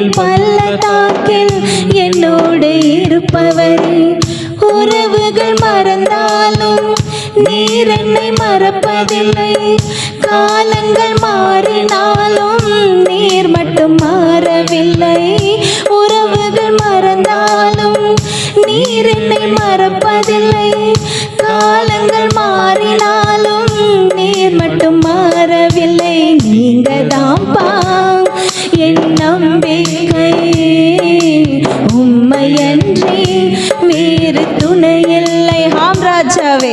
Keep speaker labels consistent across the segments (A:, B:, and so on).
A: கண்ணீரின் பள்ளத்தாக்கில் என்னோடு இருப்பவரே. உறவுகள் மறந்தாலும் நீர் என்னை மறப்பதில்லை. காலங்கள் மாறினாலும் நீர் மட்டும் மாறவில்லை. உறவுகள் மறந்தாலும் நீர் என்னை மறப்பதில்லை. காலங்கள் மாறினாலும் நீர் மட்டும் மாறவில்லை. நீங்க தான்ப்பா என் நம்பிக்கை, உம்மையன்றி வேறு துணை இல்லை. ஆம் ராஜாவே,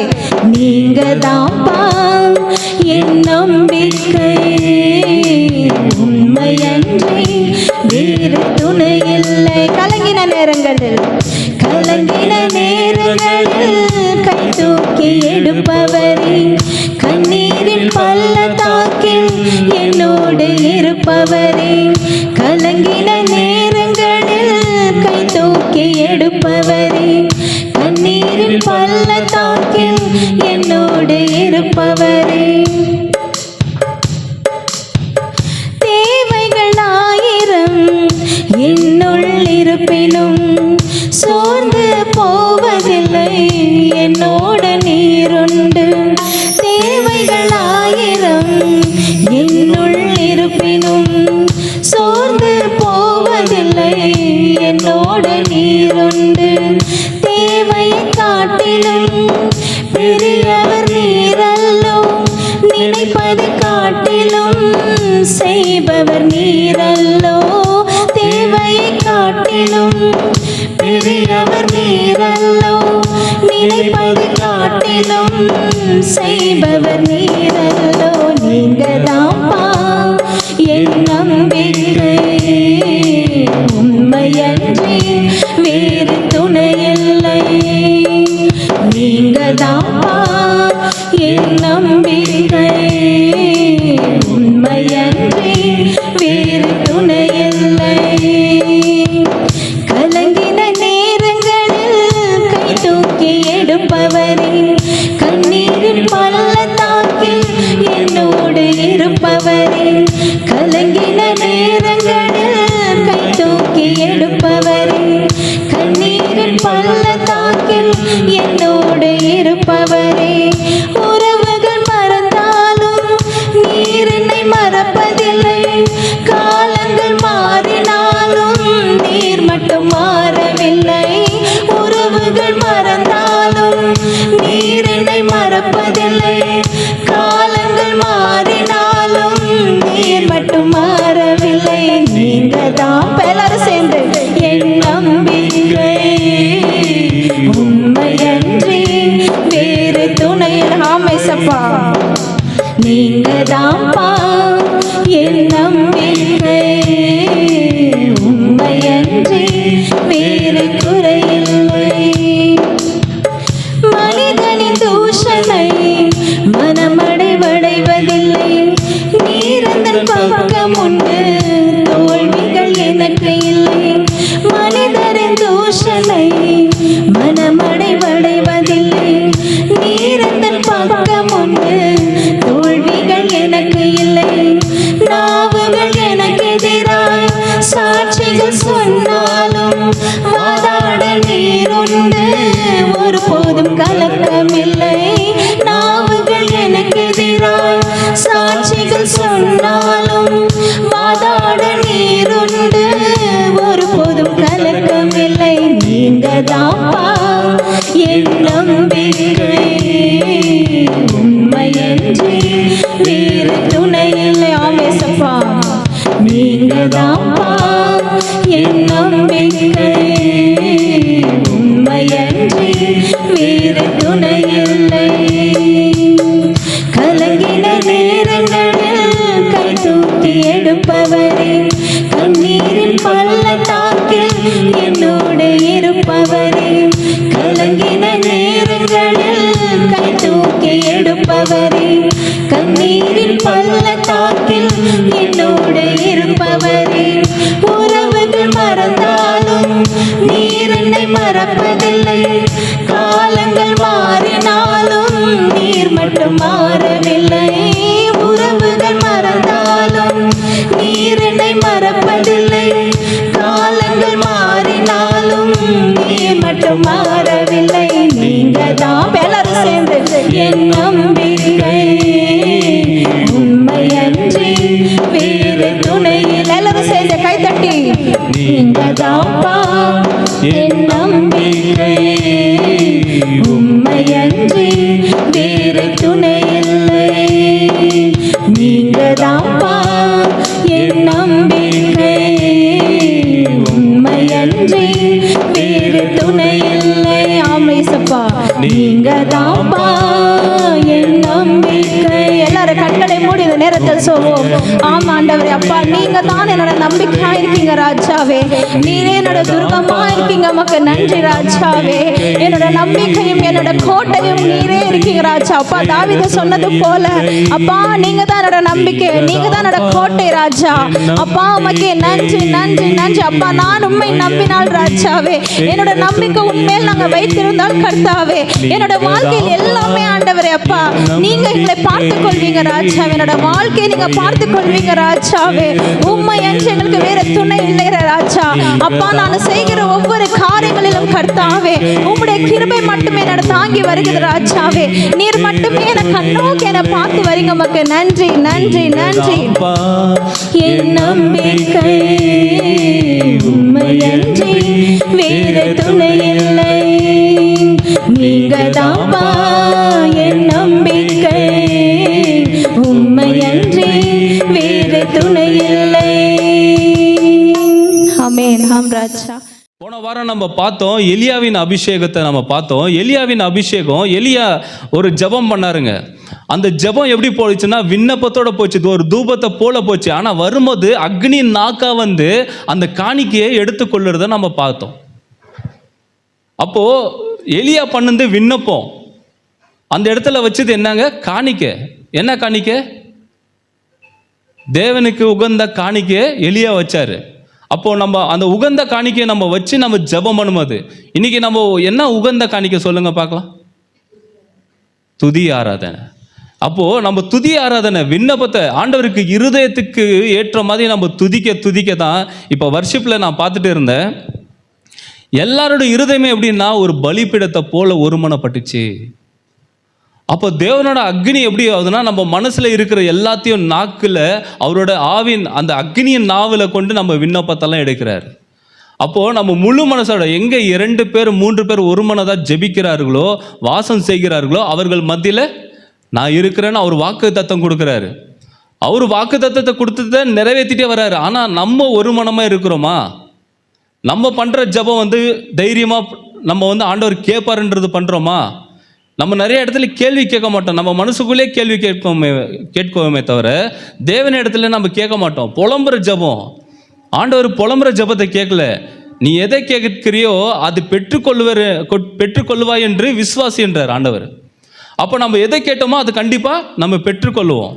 A: நீங்க தான்ப்பா என் நம்பிக்கை, உம்மையன்றி வேறு துணை இல்லை. கலங்கின நேரங்களில் கை தூக்கி எடுப்பவரே. கண்ணீரின் பள்ளத்தாக்கில் என்னோடு இருப்பவரே. கலங்கின நேரங்களில் கை தூக்கி எடுப்பவரே. கண்ணீரின் பள்ளத்தாக்கில் என்னோடு இருப்பவரே. தேவைகள் ஆயிரம் என்னுள் இருப்பினும் சோர்ந்து போவதில்லை, என்னோடு நீருண்டு. தேவைகள் ஆயிரம் என்னுள் இருப்பினும் சோர்ந்து போவதில்லை, என்னோடு நீருண்டு. தேவையை காட்டிலும் பெரியவர் நீரல்லோ, நினைப்பதை காட்டிலும் செய்பவர் நீரல்லோ. தேவையை காட்டிலும் பெரியவர் நீரல்லோ, நினைப்பதை காட்டிலும் செய்பவர் நீரல்லோ. நீங்க தான்ப்பா என் நம்பிக்கை, உம்மையன்றி வேறு துணை இல்லை. நீங்க தான்ப்பா என் நம்பிக்கை, உம்மையன்றி வேறு துணை இல்லை. கலங்கின நேரங்களில் கை தூக்கி எடுப்பவரே. கண்ணீரின் பள்ளத்தாக்கில் என்னோடு இருப்பவரே. கலங்கின நேரங்களில் கை தூக்கி எடுப்பவரே. கண்ணீரின் பள்ளத்தாக்கில் என்னோடு இருப்பவரே. உறவுகள் மறந்தாலும் நீர் என்னை மறப்பதில்லை. காலங்கள் மாறினாலும் நீர் மட்டும் மாறவில்லை. உறவுகள் மறந்தாலும் நீர் என்னை மறப்பதில்லை. காலங்கள் மாறினாலும் நீர் மட்டும் மாறவில்லை. நீங்க தான் எல்லாரும் சேர்ந்து என் நம்பிக்கை, உம்மையன்றி வேறு துணை. ஆமேசப்பா, நீங்க தான்ப்பா என் நம்பிக்கை, உம்மையன்றி வேறு குறையில்லை. மனிதனின் தூஷணை மனமடைவடைவதில்லை. நீரந்தன் பக்கம் உண்டு, தோல்விகள் எனக்கு இல்லை. மனிதரின் தூஷணை மனமடைவடைவதில்லை. நீரந்தன் பக்கம் உண்டு, தோல்விகள் எனக்கு இல்லை. நாவுகள் எனக்கு எதிராய் சாட்சிகள் சொன்னாலும் வாதாட நீருண்டு, ஒருபோதும் கலக்கமில்லை. நாவுகள் எனக்கு எதிராய் சாட்சிகள் சொன்னாலும் வாதாட நீருண்டு, ஒருபோதும் கலக்கமில்லை. நீங்க தான்ப்பா என் நம்பிக்கை, உம்மையன்றி வேறு துணை இல்லை. ஆமேசப்பா, நீங்க தான்ப்பா என் நம்பிக்கை, உம்மையன்றி வேறு துணை இல்லை. கலங்கின நேரங்களில் கை தூக்கி எடுப்பவரே. கண்ணீரின் பள்ளத்தாக்கில் என்னோடு இருப்பவரே. கலங்கின நேரங்களில் கை தூக்கி எடுப்பவரே. கண்ணீரின் பள்ளத்தாக்கில் என்னோடு இருப்பவரே. உறவுகள் மறந்தாலும் நீர் என்னை மறப்பதில்லை. காலங்கள் மாறினாலும் நீர் மட்டும் மாறவில்லை. உறவுகள் மறந்தாலும் நீர் என்னை மறப்பதில்லை. நீர் மட்டும் மாறவில்லை. நீங்க தான் எல்லாரும் சேர்ந்து என் நம்பிக்கை உண்மையன்றி வேறு துணையில் எல்லாரும் சேர்ந்து கைத்தட்டி நீங்க தான்ப்பா என் நம்பிக்கை உண்மையன்றி வேறு துணையில்லை. நீங்க தான்ப்பா என் நம்பிக்கை உண்மையன்றி வேறு துணையில்லை. ஆமேசப்பா நீங்க தான்ப்பா என் நம்பிக்கை. எல்லாரும் கண்களை மூடி இந்த நேரத்தில் சொல்வோம். ஆமா ஆண்டவரே, அப்பா நீங்க தான் என்னோட நம்பிக்கையா இருக்கீங்க ராஜாவே. நீரே என்னோட துர்கமா இருக்கீங்க. உமக்கு நன்றி ராஜாவே. என்னோட நம்பிக்கையும் என்னோட கோட்டையும் நீரே இருக்கீங்க ராஜா. அப்பா தாவீது சொன்னது போல அப்பா நீங்க தான் என்னோட நம்பிக்கை, நீங்க தான் என்னோட கோட்டை ராஜா. அப்பா உமக்கு நன்றி நன்றி நன்றி. அப்பா நான் உண்மை நம்பினால் ராஜாவே, என்னோட நம்பிக்கை உண்மையில் நாங்க வைத்திருந்தால் கர்த்தாவே, என்னோட வாழ்க்கையில் எல்லாமே ஆண்டவரே அப்பா நீங்க எங்களை பார்த்துக் கொள்வீங்க ராஜா. என்னோட வாழ்க்கையை நீங்க பார்த்துக் கொள்வீங்க ராஜாவே. உண்மை என்று எங்களுக்கு வேற துணை இல்லை ராஜா. அப்பா நான் செய்கிற ஒவ்வொரு காரியங்களிலும் கர்த்தாவே உம்முடைய கிருபை மட்டுமே என்னோட தாங்கி வருகிறது ராஜாவே. நீர் மட்டுமே எனக்கு கண்ணோக்கி என்னை பார்த்து வரீங்க. உமக்கு நன்றி நன்றி நன்றி. என் நம்பிக்கை உண்மையன்றி வேறு துணை இல்லை. நீங்க தான்ப்பா என் நம்பிக்கை உண்மையன்றி வேறு துணை இல்லை. ஆமென். ஆம் ராஜா.
B: போன வாரம் நம்ம பார்த்தோம் எலியாவின் அபிஷேகத்தை நம்ம பார்த்தோம். எலியாவின் அபிஷேகம், எலியா ஒரு ஜெபம் பண்ணாருங்க. அந்த ஜெபம் எப்படி போச்சுன்னா விண்ணப்பத்தோட போச்சு, ஒரு தூபத்தை போல போச்சு. ஆனால் வரும்போது அக்னி நாக்கா வந்து அந்த காணிக்கையை எடுத்துக்கொள்ளுறத நம்ம பார்த்தோம். அப்போ எலியா பண்ணது விண்ணப்பம், அந்த இடத்துல வச்சது என்னங்க? காணிக்கை. என்ன காணிக்கை? தேவனுக்கு உகந்த காணிக்கையை எலியா வச்சாரு. அப்போ நம்ம அந்த உகந்த காணிக்கையை நம்ம வச்சு நம்ம ஜெபம் பண்ணும்போது இன்னைக்கு நம்ம என்ன உகந்த காணிக்கை சொல்லுங்க பார்க்கலாம்? துதி ஆராதனை. அப்போ நம்ம துதி ஆராதனை விண்ணப்பத்தை ஆண்டவருக்கு இருதயத்துக்கு ஏற்ற மாதிரி நம்ம துதிக்க தான். இப்போ வர்ஷிப்பில் நான் பார்த்துட்டு இருந்தேன், எல்லாரோட இருதயமே எப்படின்னா ஒரு பலிபீடத்தை போல ஒருமனப்பட்டுச்சு. அப்போ தேவனோட அக்னி எப்படி ஆகுதுன்னா நம்ம மனசில் இருக்கிற எல்லாத்தையும் நாக்கில் அவரோட ஆவின் அந்த அக்னியின் நாவில் கொண்டு நம்ம விண்ணப்பத்தெல்லாம் எடுக்கிறார். அப்போது நம்ம முழு மனசோட எங்கே 2 பேர் 3 பேர் ஒரு மனதாக ஜெபிக்கிறார்களோ வாசம் செய்கிறார்களோ அவர்கள் மத்தியில் நான் இருக்கிறேன்னு அவர் வாக்கு தத்தம் கொடுக்குறாரு. அவர் வாக்கு தத்தத்தை கொடுத்ததை நிறைவேற்றிட்டே வர்றாரு. ஆனால் நம்ம ஒரு மனமாக இருக்கிறோமா? நம்ம பண்ணுற ஜெபம் வந்து தைரியமாக நம்ம வந்து ஆண்டவர் கேட்பாருன்றது பண்ணுறோமா? நம்ம நிறைய இடத்துல கேள்வி கேட்க மாட்டோம். நம்ம மனசுக்குள்ளே கேள்வி கேட்கோமே தவிர தேவன இடத்துல நம்ம கேட்க மாட்டோம். புலம்புற ஜெபம், ஆண்டவர் புலம்புற ஜெபத்தை கேட்கல. நீ எதை கேட்கிறியோ அது பெற்றுக்கொள்வாய் என்று விசுவாசி என்றார் ஆண்டவர். அப்போ நம்ம எதை கேட்டோமோ அது கண்டிப்பாக நம்ம பெற்றுக்கொள்வோம்.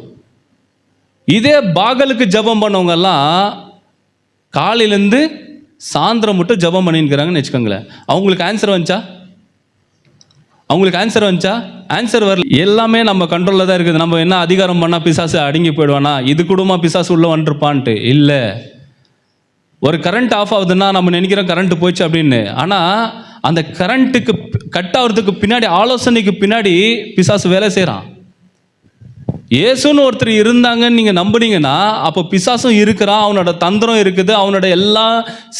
B: இதே பாகலுக்கு ஜெபம் பண்ணவங்கெல்லாம் காலையிலேருந்து சாயந்தரம் மட்டும் ஜெபம் பண்ணிக்கிறாங்கன்னு வச்சுக்கோங்களேன். அவங்களுக்கு ஆன்சர் வந்துச்சா? ஆன்சர் வரல. எல்லாமே நம்ம கண்ட்ரோலில் தான் இருக்குது. நம்ம என்ன அதிகாரம் பண்ணால் பிசாசு அடங்கி போயிடுவானா? இது கூடமா பிசாசு உள்ளே வந்துருப்பான்ட்டு இல்லை. ஒரு கரண்ட் ஆஃப் ஆகுதுன்னா நம்ம நினைக்கிறோம் கரண்ட் போயிடுச்சு அப்படின்னு. ஆனால் அந்த கரண்ட்டுக்கு கட் ஆகிறதுக்கு பின்னாடி ஆலோசனைக்கு பின்னாடி பிசாசு வேலை செய்கிறான். இயேசுன்னு ஒருத்தர் இருந்தாங்கன்னு நீங்கள் நம்புனீங்கன்னா அப்போ பிசாசும் இருக்கிறான், அவனோட தந்திரம் இருக்குது, அவனோட எல்லா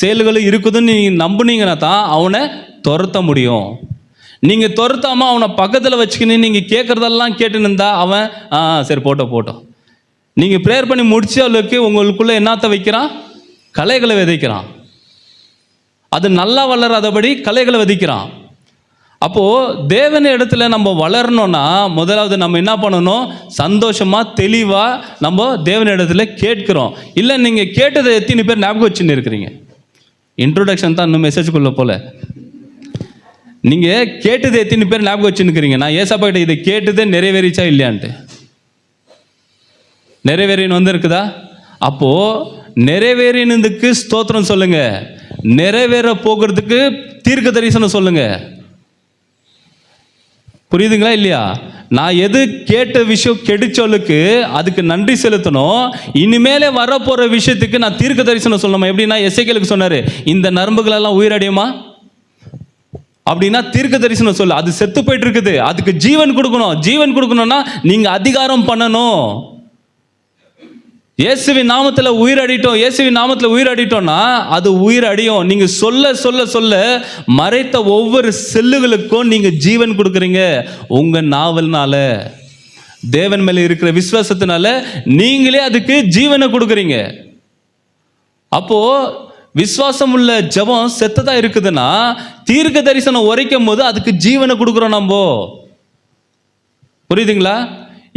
B: செயல்களும் இருக்குதுன்னு நீங்கள் நம்புனீங்கன்னா தான் அவனை துரத்த முடியும். நீங்கள் துரத்தாமல் அவனை பக்கத்தில் வச்சுக்கின்னு நீங்கள் கேட்குறதெல்லாம் கேட்டுன்னு இருந்தால் அவன் சரி போட்டோம். நீங்கள் ப்ரேயர் பண்ணி முடிச்ச அளவுக்கு உங்களுக்குள்ளே என்னத்தை வைக்கிறான்? கலைகளை விதைக்கிறான். அது நல்லா வளராதபடி கலைகளை விதைக்கிறான். அப்போது தேவன இடத்துல நம்ம வளரணும்னா முதலாவது நம்ம என்ன பண்ணணும்? சந்தோஷமாக தெளிவாக நம்ம தேவன இடத்துல கேட்குறோம். இல்லை நீங்கள் கேட்டதை எத்தனை பேர் ஞாபகம் வச்சுன்னு இருக்கிறீங்க? இன்ட்ரோடக்ஷன் தான் இன்னும் மெசேஜுக்குள்ளே போல. நீங்கள் கேட்டது எத்தனை பேர் ஞாபகம் வச்சுன்னுக்கிறீங்க? நான் ஏசப்பா கிட்ட இதை கேட்டதே நிறைவேறிச்சா இல்லையான்ட்டு. நிறைவேறின்னு வந்துருக்குதா? அப்போது நிறைவேறினதுக்கு ஸ்தோத்திரம் சொல்லுங்க, நிறைவேற போகிறதுக்கு தீர்க்க தரிசனம் சொல்லுங்க. புரியுதுங்களா இல்லையா? நான் எது கேட்ட விஷயம் கெடிச்சொல்லுக்கு அதுக்கு நன்றி செலுத்தணும். இனிமேலே வரப்போகிற விஷயத்துக்கு நான் தீர்க்க தரிசனம் சொல்லணுமா? எப்படின்னா எசேக்கியேலுக்கு சொன்னார், இந்த நரம்புகளெல்லாம் உயிரடையுமா? அப்படின்னா தீர்க்க தரிசனம் சொல்லு. அது செத்து போயிட்டு இருக்குது, அதுக்கு ஜீவன் கொடுக்கணும். ஜீவன் கொடுக்கணும்னா நீங்க அதிகாரம் பண்ணணும். இயேசுவின் நாமத்தில் உயிர் அடிட்டோம், இயேசுவின் நாமத்தில் உயிர் அடிட்டோம்னா அது உயிர் அடியும். நீங்க சொல்ல சொல்ல சொல்ல மறைத்த ஒவ்வொரு செல்லுகளுக்கும் நீங்க ஜீவன் கொடுக்குறீங்க. உங்க நாவல்னால, தேவன் மேல இருக்கிற விசுவாசத்தினால நீங்களே அதுக்கு ஜீவனை கொடுக்குறீங்க. அப்போ விசுவாசம் உள்ள ஜெபம் செத்ததா இருக்குதுன்னா தீர்க்க தரிசனம் உரைக்கும் போது அதுக்கு ஜீவனை கொடுக்குறோம் நம்ம. புரியுதுங்களா?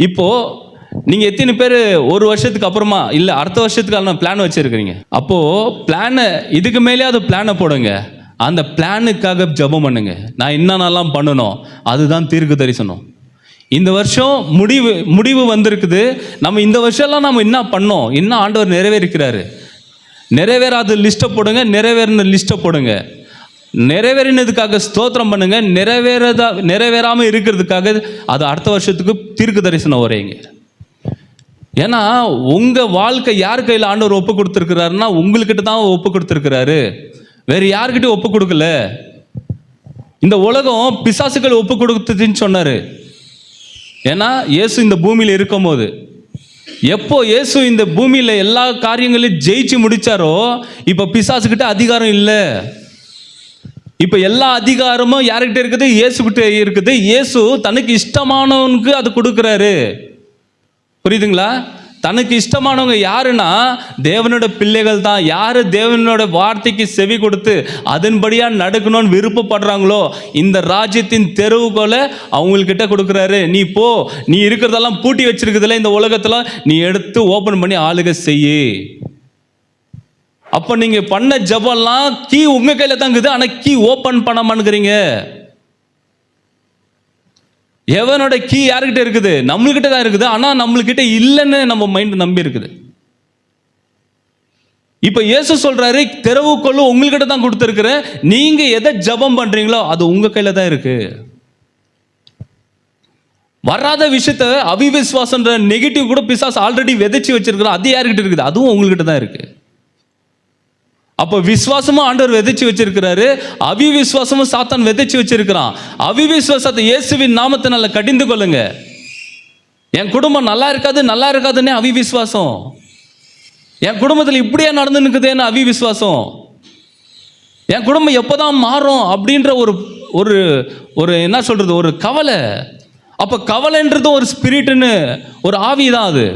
B: இப்போ நீங்க எத்தனை பேர் ஒரு வருஷத்துக்கு அப்புறமா இல்ல அடுத்த வருஷத்துக்கான பிளான் வச்சிருக்கிறீங்க? அப்போ பிளானை இதுக்கு மேலே அது பிளானை போடுங்க. அந்த பிளானுக்காக ஜெபம் பண்ணுங்க. நான் என்னென்னலாம் பண்ணணும், அதுதான் தீர்க்க தரிசனம். இந்த வருஷம் முடிவு வந்திருக்குது. நம்ம இந்த வருஷம்லாம் நம்ம என்ன பண்ணோம், என்ன ஆண்டவர் நிறைவேறிக்கிறாரு, நிறைவேறாத லிஸ்ட்டை போடுங்க, நிறைவேறின லிஸ்ட்டை போடுங்க. நிறைவேறினதுக்காக ஸ்தோத்திரம் பண்ணுங்க. நிறைவேறாமல் இருக்கிறதுக்காக அது அடுத்த வருஷத்துக்கு தீர்க்க தரிசனம் வரையுங்க. ஏன்னா உங்க வாழ்க்கை யார் கையில் ஆண்டவர் ஒப்பு கொடுத்துருக்கிறாருன்னா உங்கள்கிட்ட தான் ஒப்பு கொடுத்துருக்கிறாரு, வேற யாருக்கிட்டையும் ஒப்பு கொடுக்கல. இந்த உலகம் பிசாசுகள் ஒப்பு கொடுத்துச்சுன்னு சொன்னாரு. ஏன்னா இயேசு இந்த பூமியில் இருக்கும் போது, எப்போ இயேசு இந்த பூமியில் எல்லா காரியங்களையும் ஜெயிச்சு முடிச்சாரோ இப்போ பிசாசுக்கிட்ட அதிகாரம் இல்லை. இப்போ எல்லா அதிகாரமும் யார்கிட்ட இருக்குது, இயேசுகிட்ட இருக்குது. இயேசு தனக்கு இஷ்டமானவனுக்கு அது கொடுக்குறாரு. புரியுதுங்களா? தனக்கு இஷ்டமானவங்க யாருன்னா தேவனோட பிள்ளைகள் தான். யாரு தேவனோட வார்த்தைக்கு செவி கொடுத்து அதன்படியா நடக்கணும்னு விருப்பப்படுறாங்களோ இந்த ராஜ்யத்தின் தெருவுகோலை அவங்கக்கிட்ட கொடுக்குறாரு. நீ போ, நீ இருக்கிறதெல்லாம் பூட்டி வச்சிருக்குதுல இந்த உலகத்துல, நீ எடுத்து ஓபன் பண்ணி ஆளுக செய்யு. அப்ப நீங்க பண்ண ஜபம்லாம் கீ உங்க கையில தான் இருக்குது, ஆனா கீ ஓபன் பண்ண மாட்டேங்கிறீங்க. எவனோட கீ யாருக்கிட்ட இருக்குது? நம்மள்கிட்ட தான் இருக்குது. ஆனால் நம்மள்கிட்ட இல்லைன்னு நம்ம மைண்ட் நம்பி இருக்குது. இப்போ இயேசு சொல்றாரு, திறவுகோல் உங்கள்கிட்ட தான் கொடுத்துருக்குறேன். நீங்க எதை ஜபம் பண்றீங்களோ அது உங்க கையில தான் இருக்கு. வராத விஷயத்த அவிவிசுவாசன்ற நெகட்டிவ் கூட பிசாசு ஆல்ரெடி விதைச்சு வச்சிருக்கிறோம். அது யாருக்கிட்ட இருக்குது? அதுவும் உங்கள்கிட்ட தான் இருக்கு. அப்போ விசுவாசமும் ஆண்டவர் விதைச்சு வச்சிருக்கிறாரு, அவிவிசுவாசமும் சாத்தான் விதைச்சு வச்சிருக்கிறான். அவிவிசுவாசத்தை இயேசுவின் நாமத்தினால கடிந்து கொள்ளுங்க. என் குடும்பம் நல்லா இருக்காதுன்னே அவிவிசுவாசம். என் குடும்பத்தில் இப்படியே நடந்துனுக்குதேன்னு அவிவிசுவாசம். என் குடும்பம் எப்போதான் மாறும் அப்படின்ற ஒரு ஒரு என்ன சொல்றது, ஒரு கவலை. அப்போ கவலைன்றது ஒரு ஸ்பிரிட்னு, ஒரு ஆவி தான் அது.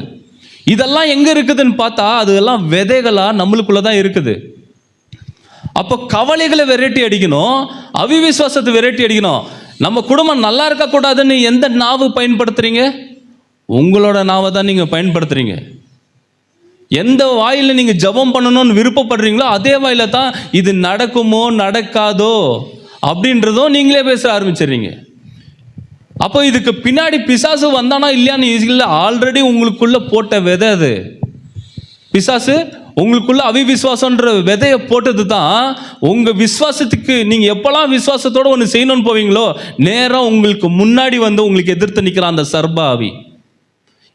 B: இதெல்லாம் எங்க இருக்குதுன்னு பார்த்தா அதெல்லாம் விதைகளா நம்மளுக்குள்ள தான் இருக்குது. அப்போ கவலைகளை விரட்டி அடிக்கணும், அவிவிசுவாசத்தை விரட்டி அடிக்கணும். நம்ம குடும்பம் நல்லா இருக்கக்கூடாதுன்னு எந்த நாவு பயன்படுத்துறீங்க? உங்களோட நாவை தான் நீங்கள் பயன்படுத்துறீங்க. எந்த வாயில நீங்கள் ஜபம் பண்ணணும்னு விருப்பப்படுறீங்களோ அதே வாயில தான் இது நடக்குமோ நடக்காதோ அப்படின்றதும் நீங்களே பேச ஆரம்பிச்சிடுறீங்க. அப்போ இதுக்கு பின்னாடி பிசாசு வந்தானா இல்லையான்னு இல்லை, ஆல்ரெடி உங்களுக்குள்ள போட்ட விதை அது. பிசாசு உங்களுக்குள்ள அவிவிசுவாசன்ற விதையை போட்டது தான். உங்க விசுவாசத்துக்கு நீங்க எப்பெல்லாம் விசுவாசத்தோட ஒன்று செய்யணும்னு போவீங்களோ நேரம் உங்களுக்கு முன்னாடி வந்து உங்களுக்கு எதிர்த்து நிற்கிற அந்த சர்பாவி.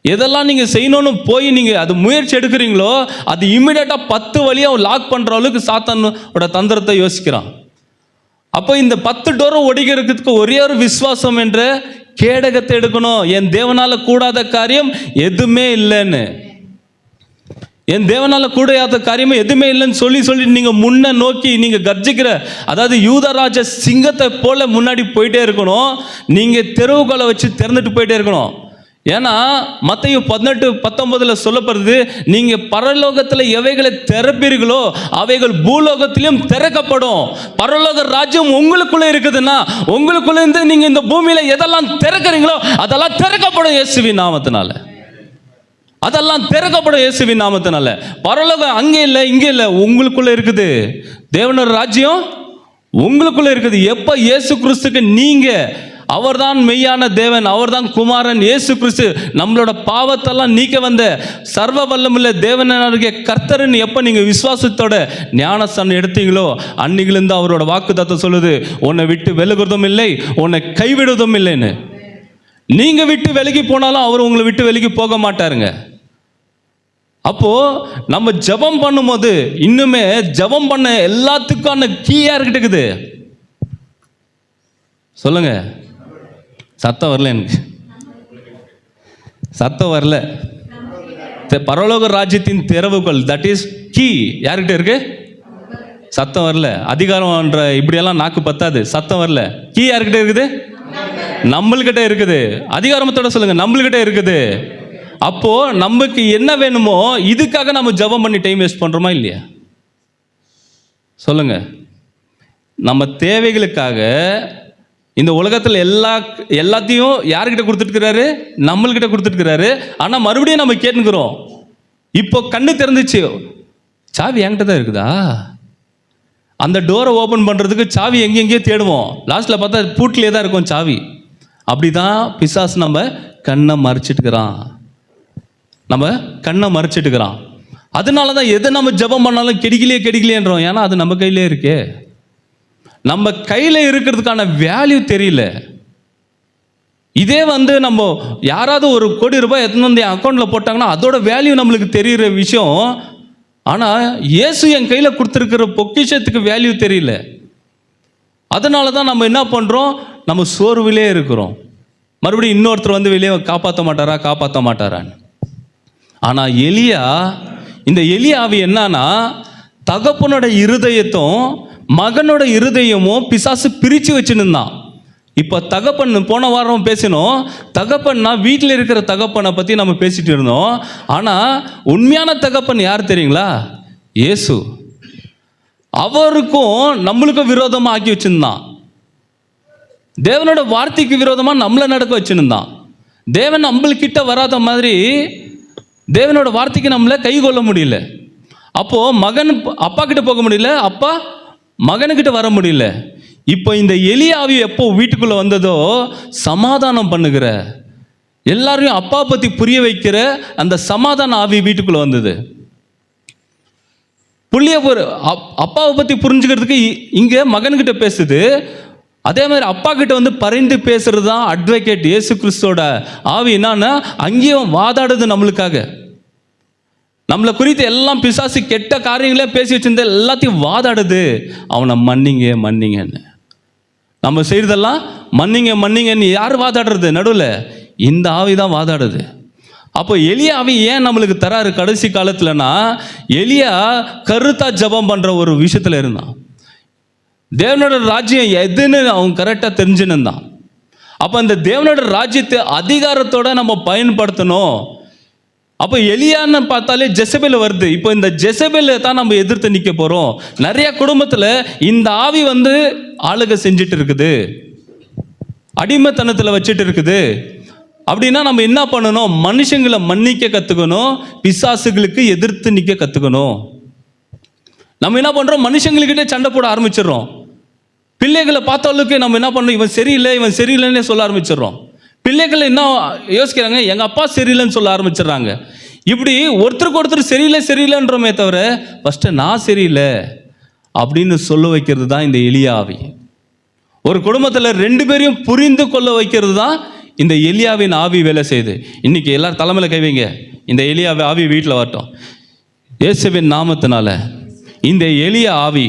B: எதெல்லாம் நீங்க செய்யணும்னு போய் நீங்க அது முயற்சி எடுக்கிறீங்களோ அது இம்மிடியட்டா 10 வழியா லாக் பண்ற அளவுக்கு சாத்தானோட தந்திரத்தை யோசிக்கிறான். அப்போ இந்த 10 டோரும் ஒடிக்கிறதுக்கு ஒரே ஒரு விசுவாசம் என்ற கேடகத்தை எடுக்கணும். என் தேவனால கூடாத காரியம் எதுவுமே இல்லைன்னு, என் தேவனால கூடாத காரியமே எதுவுமே இல்லைன்னு சொல்லி நீங்க முன்ன நோக்கி நீங்க கர்ஜிக்கிற, அதாவது யூதராஜ சிங்கத்தை போல முன்னாடி போயிட்டே இருக்கணும். நீங்க தெருவுகளை வச்சு திறந்துட்டு போயிட்டே இருக்கணும். ஏன்னா மத்தேயு 18:19 சொல்லப்படுது, நீங்க பரலோகத்தில் எவைகளை திறப்பீர்களோ அவைகள் பூலோகத்திலும் திறக்கப்படும். பரலோக ராஜ்யம் உங்களுக்குள்ள இருக்குதுன்னா உங்களுக்குள்ள இருந்து நீங்க இந்த பூமியில எதெல்லாம் திறக்கிறீங்களோ அதெல்லாம் திறக்கப்படும் இயேசுவின் நாமத்தினால. அதெல்லாம் திறக்கப்படும் இயேசுவின் நாமத்தினால. பரலோகம் அங்கே இல்லை இங்கே இல்லை, உங்களுக்குள்ள இருக்குது. தேவனோட ராஜ்யம் உங்களுக்குள்ள இருக்குது. எப்ப இயேசு கிறிஸ்துக்கு நீங்க அவர்தான் மெய்யான தேவன், அவர்தான் குமாரன் இயேசு கிறிஸ்து, நம்மளோட பாவத்தெல்லாம் நீக்க வந்த சர்வ வல்லமுள்ள தேவனாகிய கர்த்தர்னு எப்போ நீங்கள் விசுவாசத்தோட ஞானஸ்தானம் எடுத்தீங்களோ அன்னையிலிருந்து அவரோட வாக்குத்தத்தம் சொல்லுது, உன்னை விட்டு விலகுறதும் இல்லை உன்னை கைவிடுவதும் இல்லைன்னு. நீங்கள் விட்டு விலகி போனாலும் அவர் உங்களை விட்டு விலகி போக மாட்டாருங்க. அப்போ நம்ம ஜபம் பண்ணும்போது இன்னுமே ஜபம் பண்ண எல்லாத்துக்கான கீ யாருக்கிட்ட இருக்குது? சொல்லுங்க. சத்தம் வரல, எனக்கு சத்தம் வரல. பரலோக ராஜ்யத்தின் திறவுகள், தட் இஸ் கீ, யார்கிட்ட இருக்கு? சத்தம் வரல. அதிகாரம்ன்ற இப்படியெல்லாம் நாக்கு பத்தாது. சத்தம் வரல. கீ யார்கிட்ட இருக்குது? நம்மள்கிட்ட இருக்குது. அதிகாரத்தோட சொல்லுங்க, நம்மள்கிட்ட இருக்குது. அப்போ நமக்கு என்ன வேணுமோ இதுக்காக நம்ம ஜெபம் பண்ணி டைம் வேஸ்ட் பண்றோமா இல்லையா? சொல்லுங்க. நம்ம தேவைகளுக்காக இந்த உலகத்தில் எல்லாத்தையும் யார்கிட்ட கொடுத்துருக்கிறாரு? நம்மள்கிட்ட கொடுத்துருக்கிறாரு. ஆனால் மறுபடியும் நம்ம கேட்டுக்கிறோம். இப்போ கண்ணு திறந்துச்சு, சாவி என்கிட்ட தான் இருக்குதா? அந்த டோரை ஓப்பன் பண்ணுறதுக்கு சாவி எங்கெங்கேயோ தேடுவோம். லாஸ்ட்டில் பார்த்தா பூட்டிலே தான் இருக்கும் சாவி. அப்படி தான் பிசாசு நம்ம கண்ணை மறைச்சிட்டுக்கிறான். நம்ம கண்ணை மறைச்சிட்டுக்கிறான். அதனால தான் எதை நம்ம ஜெபம் பண்ணாலும் கெடிக்கலையேன்றோம். ஏன்னா அது நம்ம கையிலே இருக்கே. நம்ம கையில் இருக்கிறதுக்கான வேல்யூ தெரியல. இதே நம்ம யாராவது ஒரு ₹1 கோடி எடுத்துன்னு வந்து என் அக்கௌண்ட்டில் போட்டாங்கன்னா அதோட வேல்யூ நம்மளுக்கு தெரிகிற விஷயம். ஆனால் இயேசு என் கையில் கொடுத்துருக்கிற பொக்கிஷத்துக்கு வேல்யூ தெரியல. அதனால தான் நம்ம என்ன பண்ணுறோம்? நம்ம சோர்விலே இருக்கிறோம். மறுபடியும் இன்னொருத்தர் வந்து வெளியே காப்பாற்ற மாட்டாரான்னு. ஆனால் இந்த எலியாவி என்னன்னா, தகப்பனோட இருதயத்தும் மகனோட இருதயமும் பிசாசு பிரித்து வச்சுருந்தான். இப்போ தகப்பன், போன வாரம் பேசினோம், தகப்பன்னா வீட்டில் இருக்கிற தகப்பனை பற்றி நம்ம பேசிட்டு இருந்தோம். ஆனால் உண்மையான தகப்பன் யார் தெரியுங்களா? இயேசு. அவருக்கும் நம்மளுக்கும் விரோதமாக ஆக்கி வச்சுருந்தான். தேவனோட வார்த்தைக்கு விரோதமாக நம்மளை நடக்க வச்சுருந்தான். தேவன் நம்மள்கிட்ட வராத மாதிரி தேவனோட வார்த்தைக்கு நம்மளை கை கொள்ள முடியல. அப்போது மகன் அப்பா கிட்ட போக முடியல, அப்பா மகனுக்கிட்ட வர முடியல. இப்போ இந்த எலியாவி எப்போ வீட்டுக்குள்ளே வந்ததோ, சமாதானம் பண்ணுகிற, எல்லாரையும் அப்பா பற்றி புரிய வைக்கிற அந்த சமாதான ஆவி வீட்டுக்குள்ளே வந்தது. அப்பாவை பற்றி புரிஞ்சுக்கிறதுக்கு இங்கே மகன்கிட்ட பேசுது. அதே மாதிரி அப்பா கிட்ட வந்து பரிந்து பேசுறது தான் அட்வொகேட் இயேசு கிறிஸ்துவோட ஆவி. என்னன்னா, அங்கேயும் வாதாடுது நம்மளுக்காக. நம்மளை குறித்து எல்லாம் பிசாசு கெட்ட காரியங்களே பேசி வச்சிருந்த எல்லாத்தையும் வாதாடுது. அவனை மன்னிங்கன்னு. நம்ம செய்யறதெல்லாம் மன்னிங்கன்னு யார் வாதாடுறது? நடுவில் இந்த ஆவி தான் வாதாடுது. அப்போ எலியாவி ஏன் நம்மளுக்கு தராரு கடைசி காலத்துலனா, எலியா கருத்தா ஜெபம் பண்ற ஒரு விஷயத்துல இருந்தான். தேவனோட ராஜ்யம் எதுன்னு அவன் கரெக்டாக தெரிஞ்சுன்னு இருந்தான். அப்போ அந்த தேவனோட ராஜ்யத்தை அதிகாரத்தோட நம்ம பயன்படுத்தணும். அப்போ எலியான்னு பார்த்தாலே ஜெசபேல் வருது. இப்போ இந்த ஜெசபேலை தான் நம்ம எதிர்த்து நிற்க போகிறோம். நிறைய குடும்பத்தில் இந்த ஆவி வந்து ஆளுகை செஞ்சுட்டு இருக்குது, அடிமைத்தனத்தில் வச்சுட்டு இருக்குது. அப்படின்னா நம்ம என்ன பண்ணணும்? மனுஷங்களை மன்னிக்க கற்றுக்கணும், பிசாசுகளுக்கு எதிர்த்து நிற்க கற்றுக்கணும். நம்ம என்ன பண்ணுறோம்? மனுஷங்கள்கிட்ட சண்டை போட ஆரம்பிச்சிடுறோம். பிள்ளைகளை பார்த்தாலுக்கு நம்ம என்ன பண்ணுறோம்? இவன் சரியில்லைன்னே சொல்ல ஆரம்பிச்சிடுறோம். பிள்ளைகள் என்ன யோசிக்கிறாங்க? எங்கள் அப்பா சரியில்லைன்னு சொல்ல ஆரம்பிச்சிடுறாங்க. இப்படி ஒருத்தருக்கு ஒருத்தர் சரியில்லைன்றோமே தவிர ஃபஸ்ட்டு நான் சரியில்லை அப்படின்னு சொல்ல வைக்கிறது தான் இந்த எலியாவி. ஒரு குடும்பத்தில் 2 பேரையும் புரிந்து கொள்ள வைக்கிறது தான் இந்த எலியாவின் ஆவி வேலை செய்யுது. இன்னைக்கு எல்லாரும் தலைமையில் கைவிங்க, இந்த எலியாவி ஆவி வீட்டில் வரட்டும். இயேசுவின் நாமத்தினால இந்த எலிய ஆவி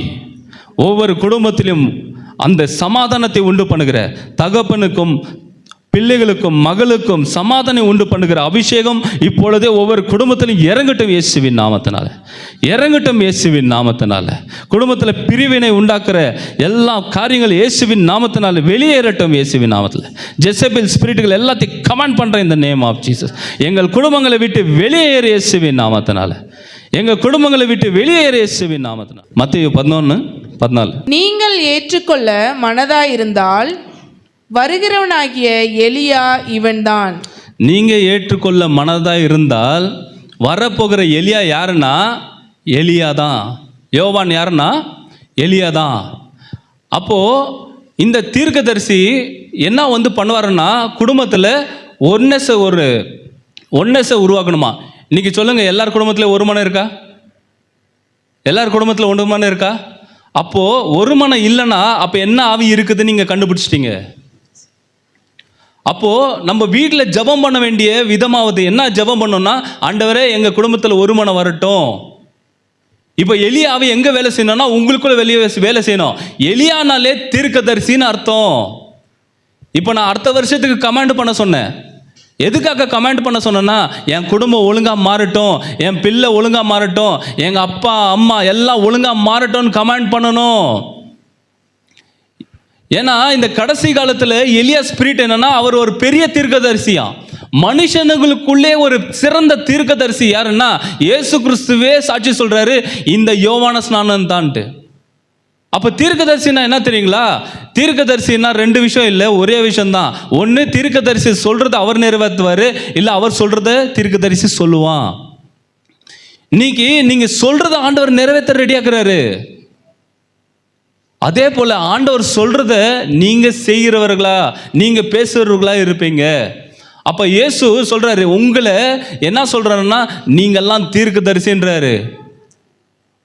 B: ஒவ்வொரு குடும்பத்திலும் அந்த சமாதானத்தை உண்டு பண்ணுகிற, தகப்பனுக்கும் பிள்ளைகளுக்கும் மகளுக்கும் சமாதானம் உண்டு பண்ணுகிற அபிஷேகம் இப்பொழுதே ஒவ்வொரு குடும்பத்திலும் இறங்கட்டும் இயேசுவின் நாமத்தினால. குடும்பத்தில் பிரிவினை உண்டாக்குற எல்லா காரியங்களும் இயேசுவின் நாமத்தினால வெளியேறட்டும் இயேசுவின் நாமத்தில். ஜெசபேல் ஸ்பிரிட்டுகள் எல்லாத்தையும் கமாண்ட் பண்ணுறேன் இந்த நேம் ஆஃப் ஜீசஸ். எங்கள் குடும்பங்களை விட்டு வெளியேறு இயேசுவின் நாமத்தினால. எங்கள் குடும்பங்களை விட்டு வெளியேறு இயேசுவின் நாமத்தினால. மத்தேயு 11:14.
C: நீங்கள் ஏற்றுக்கொள்ள மனதாயிருந்தால் வருகிறவனாகிய எலியா இவன்தான்.
B: நீங்க ஏற்றுக்கொள்ள மனதாக இருந்தால் வரப்போகிற எலியா யாருன்னா எலியா தான். யோவான் யாருன்னா எலியா தான். அப்போ இந்த தீர்க்கதரிசி என்ன வந்து பண்ணுவாருன்னா, குடும்பத்தில் ஒன்னஸை உருவாக்கணுமா. இன்னைக்கு சொல்லுங்க, எல்லார் குடும்பத்தில் ஒரு மனம் இருக்கா? எல்லார் குடும்பத்தில் 1 மனம் இருக்கா? அப்போ ஒரு மனம் இல்லைன்னா அப்போ என்ன ஆவி இருக்குதுன்னு நீங்க கண்டுபிடிச்சிட்டீங்க. அப்போது நம்ம வீட்டில் ஜெபம் பண்ண வேண்டிய விதமாவது என்ன? ஜெபம் பண்ணோம்னா, ஆண்டவரே எங்கள் குடும்பத்தில் ஒரு மனம் வரட்டும். இப்போ எலியாவை எங்கே வேலை செய்யணும்னா உங்களுக்குள்ள வேலை செய்யணும். எலியானாலே தீர்க்கதரிசின்னு அர்த்தம். இப்போ நான் அடுத்த வருஷத்துக்கு கமாண்ட் பண்ண சொன்னேன். எதுக்காக கமெண்ட் பண்ண சொன்னேன்னா, என் குடும்பம் ஒழுங்காக மாறட்டும், என் பிள்ளை ஒழுங்காக மாறட்டும், எங்கள் அப்பா அம்மா எல்லாம் ஒழுங்காக மாறட்டும்னு கமெண்ட் பண்ணணும். ஏன்னா இந்த கடைசி காலத்தில் எலியா ஸ்பிரிட் என்னன்னா, அவர் ஒரு பெரிய தீர்க்கதரிசியா. மனுஷனுக்குள்ளே ஒரு சிறந்த தீர்க்கதரிசி யாருன்னா இயேசு கிறிஸ்துவே சாட்சி சொல்றாரு, இந்த யோவான ஸ்நானன் தான்ட்டு. அப்போ தீர்க்கதரிசினா என்ன தெரியுங்களா? தீர்க்கதரிசினா ரெண்டு விஷயம் இல்லை, ஒரே விஷயம்தான். ஒன்று, தீர்க்கதரிசி சொல்றதை அவர் நிறைவேற்றுவார், இல்லை அவர் சொல்றத தீர்க்கதரிசி சொல்லுவான். இன்னைக்கு நீங்க சொல்றத ஆண்டவர் நிறைவேற்ற ரெடியாக்குறாரு. அதே போல ஆண்டவர் சொல்றத நீங்க செய்கிறவர்களா, நீங்க பேசுறவர்களா இருப்பீங்க. அப்ப இயேசு சொல்றாரு, உங்களை என்ன சொல்றாருன்னா, நீங்கெல்லாம் தீர்க்கதரிசின்றாரு.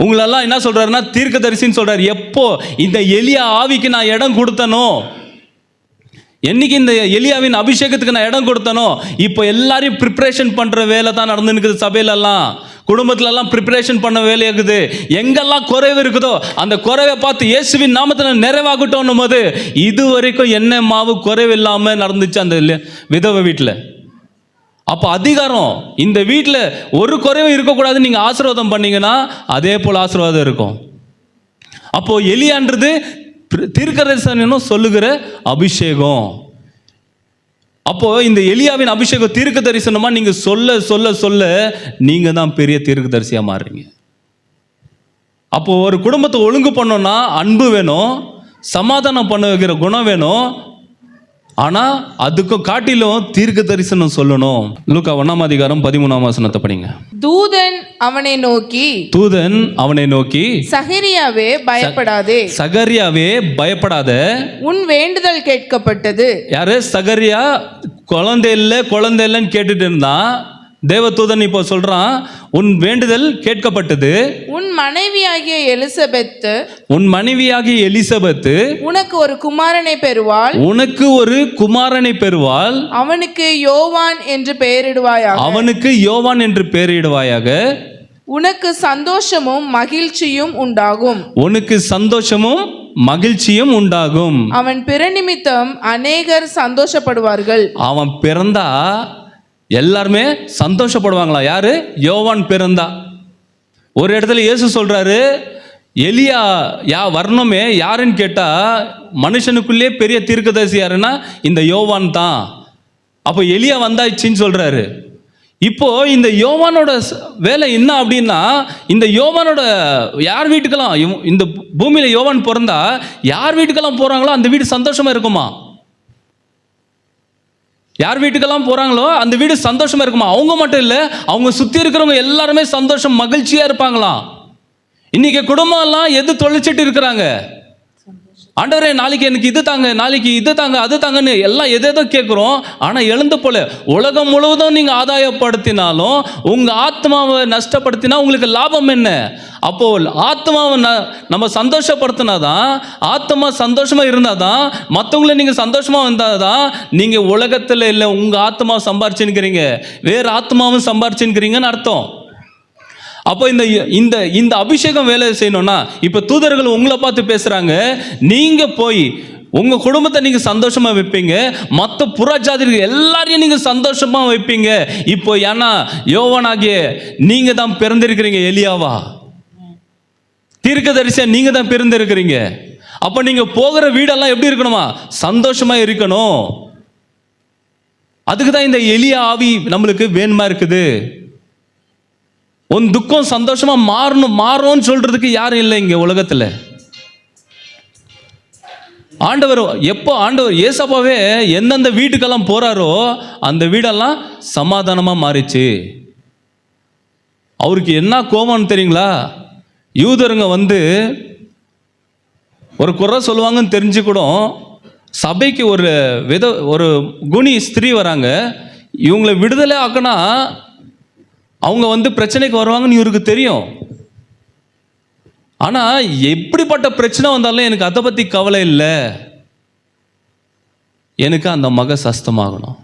B: உங்களெல்லாம் என்ன சொல்றாருன்னா தீர்க்கதரிசின்னு சொல்றாரு. எப்போ இந்த எலியா ஆவிக்கு நான் இடம் கொடுத்தனோ, என்னைக்கு இந்த எலியாவின் அபிஷேகத்துக்கு நான் இடம் கொடுத்தனோ, இப்போ எல்லாரையும் ப்ரிப்பரேஷன் பண்ற வேலை தான் நடந்துருக்குது. சபையிலெல்லாம், குடும்பத்திலெல்லாம் ப்ரிப்பரேஷன் பண்ண வேலையாக்குது. எங்கெல்லாம் குறைவு இருக்குதோ அந்த குறைவை பார்த்து இயேசுவின் நாமத்தில் நிறைவாகட்டும் போது, இது வரைக்கும் எண்ணெய் மாவு குறைவு இல்லாமல் நடந்துச்சு அந்த விதவை வீட்டில். அப்போ அதிகாரம் இந்த வீட்டில் ஒரு குறைவும் இருக்கக்கூடாதுன்னு நீங்கள் ஆசீர்வாதம் பண்ணீங்கன்னா அதே போல் ஆசீர்வாதம் இருக்கும். அப்போ எலியான்றது தீர்க்கதரிசனம் சொல்லுகிற அபிஷேகம். அப்போ இந்த எலியாவின் அபிஷேகம் தீர்க்க தரிசனமா நீங்க சொல்ல சொல்ல சொல்ல நீங்க தான் பெரிய தீர்க்க தரிசியா மாறுறீங்க. அப்போ ஒரு குடும்பத்தை ஒழுங்கு பண்ணோம்னா அன்பு வேணும், சமாதானம் பண்ண வைக்கிற குணம் வேணும். ஆனா அதுக்கும் காட்டிலும் தீர்க்க தரிசனம் சொல்லணும். லூக்கா 1:13 படிங்க.
C: தூதன் அவனை நோக்கி
B: சகரியாவே பயப்படாத, உன் வேண்டுதல் கேட்கப்பட்டது. யாரு? சகரியா குழந்தை இல்லைன்னு கேட்டுட்டு இருந்தான். தேவதூதன் இப்போ சொல்றான், உன் வேண்டுதல் கேட்கப்பட்டது. உன் மனைவியாகிய எலிசபெத்து உனக்கு ஒரு குமாரனை பெறுவாள். அவனுக்கு யோவான் என்று பெயரிடுவாயாக. உனக்கு சந்தோஷமும் மகிழ்ச்சியும் உண்டாகும். அவன் பிறநிமித்தம் அநேகர் சந்தோஷப்படுவார்கள். அவன் பிறந்தா எல்லாருமே சந்தோஷப்படுவாங்களா? யாரு? யோவான் பிறந்தா. ஒரு இடத்துல இயேசு சொல்றாரு, எலியா வரணுமே யாருன்னு கேட்டா, மனுஷனுக்குள்ளே பெரிய தீர்க்கதரிசி யாருன்னா இந்த யோவான் தான். அப்போ எலியா வந்தாச்சுன்னு சொல்றாரு. இப்போ இந்த யோவானோட வேலை என்ன அப்படின்னா, இந்த யோவானோட யார் வீட்டுக்கெல்லாம் இந்த பூமியில யோவான் பிறந்தா யார் வீட்டுக்கெல்லாம் போறாங்களோ அந்த வீடு சந்தோஷமா இருக்குமா? யார் வீட்டுக்கெல்லாம் போறாங்களோ அந்த வீடு சந்தோஷமா இருக்குமா? அவங்க மட்டும் இல்லை, அவங்க சுத்தி இருக்கிறவங்க எல்லாருமே சந்தோஷம் மகிழ்ச்சியா இருப்பாங்களாம். இன்னைக்கு குடும்பம் எல்லாம் எது தொலைச்சிட்டு இருக்கிறாங்க? ஆண்டவரே நாளைக்கு எனக்கு இது தாங்க, நாளைக்கு இது தாங்க, அது தாங்கன்னு எல்லாம் எதோ கேட்குறோம். ஆனால் எழுந்து போல உலகம் முழுவதும் நீங்கள் ஆதாயப்படுத்தினாலும் உங்கள் ஆத்மாவை நஷ்டப்படுத்தினா உங்களுக்கு லாபம் என்ன? அப்போ ஆத்மாவை நம்ம சந்தோஷப்படுத்தினாதான், ஆத்மா சந்தோஷமாக இருந்தால் தான், மற்றவங்கள நீங்கள் சந்தோஷமாக வந்தால் தான் நீங்கள் உலகத்தில் இல்லை உங்கள் ஆத்மாவை சம்பாரிச்சுன்னுக்கிறீங்க, வேறு ஆத்மாவும் சம்பாரிச்சுன்னுக்கிறீங்கன்னு அர்த்தம். அப்போ இந்த அபிஷேகம் வேலை செய்யணும்னா, இப்போ தூதர்கள் உங்களை பார்த்து பேசுறாங்க, நீங்க போய் உங்க குடும்பத்தை நீங்க சந்தோஷமா வைப்பீங்க, மற்ற புறஜாதிகள் எல்லாரையும் நீங்க சந்தோஷமா வைப்பீங்க. இப்போ ஏன்னா யோவானாகிய நீங்க தான் பிறந்திருக்கிறீங்க. எலியாவா தீர்க்கதரிசியா நீங்க தான் பிறந்திருக்கிறீங்க. அப்போ நீங்க போகிற வீடெல்லாம் எப்படி இருக்கணுமா? சந்தோஷமா இருக்கணும். அதுக்கு தான் இந்த எலியா ஆவி நம்மளுக்கு வேணுமா இருக்குது. உன் துக்கம் சந்தோஷமா மாறும்னு சொல்றதுக்கு யாரும் இல்லை இங்க உலகத்துல. ஆண்டவர் ஏசப்பாவே எந்தெந்த வீட்டுக்கெல்லாம் போறாரோ அந்த வீடெல்லாம் சமாதானமா மாறிச்சு. அவருக்கு என்ன கோபம்னு தெரியுங்களா? யூதருங்க ஒரு குறை சொல்லுவாங்கன்னு தெரிஞ்சு கூட சபைக்கு ஒரு குணி ஸ்திரீ வராங்க, இவங்களை விடுதலை ஆக்கினா அவங்க பிரச்சனைக்கு வருவாங்கன்னு இவருக்கு தெரியும். ஆனால் எப்படிப்பட்ட பிரச்சனை வந்தாலும் எனக்கு அதை பற்றி கவலை இல்லை, எனக்கு அந்த மக சஸ்தமாகணும்.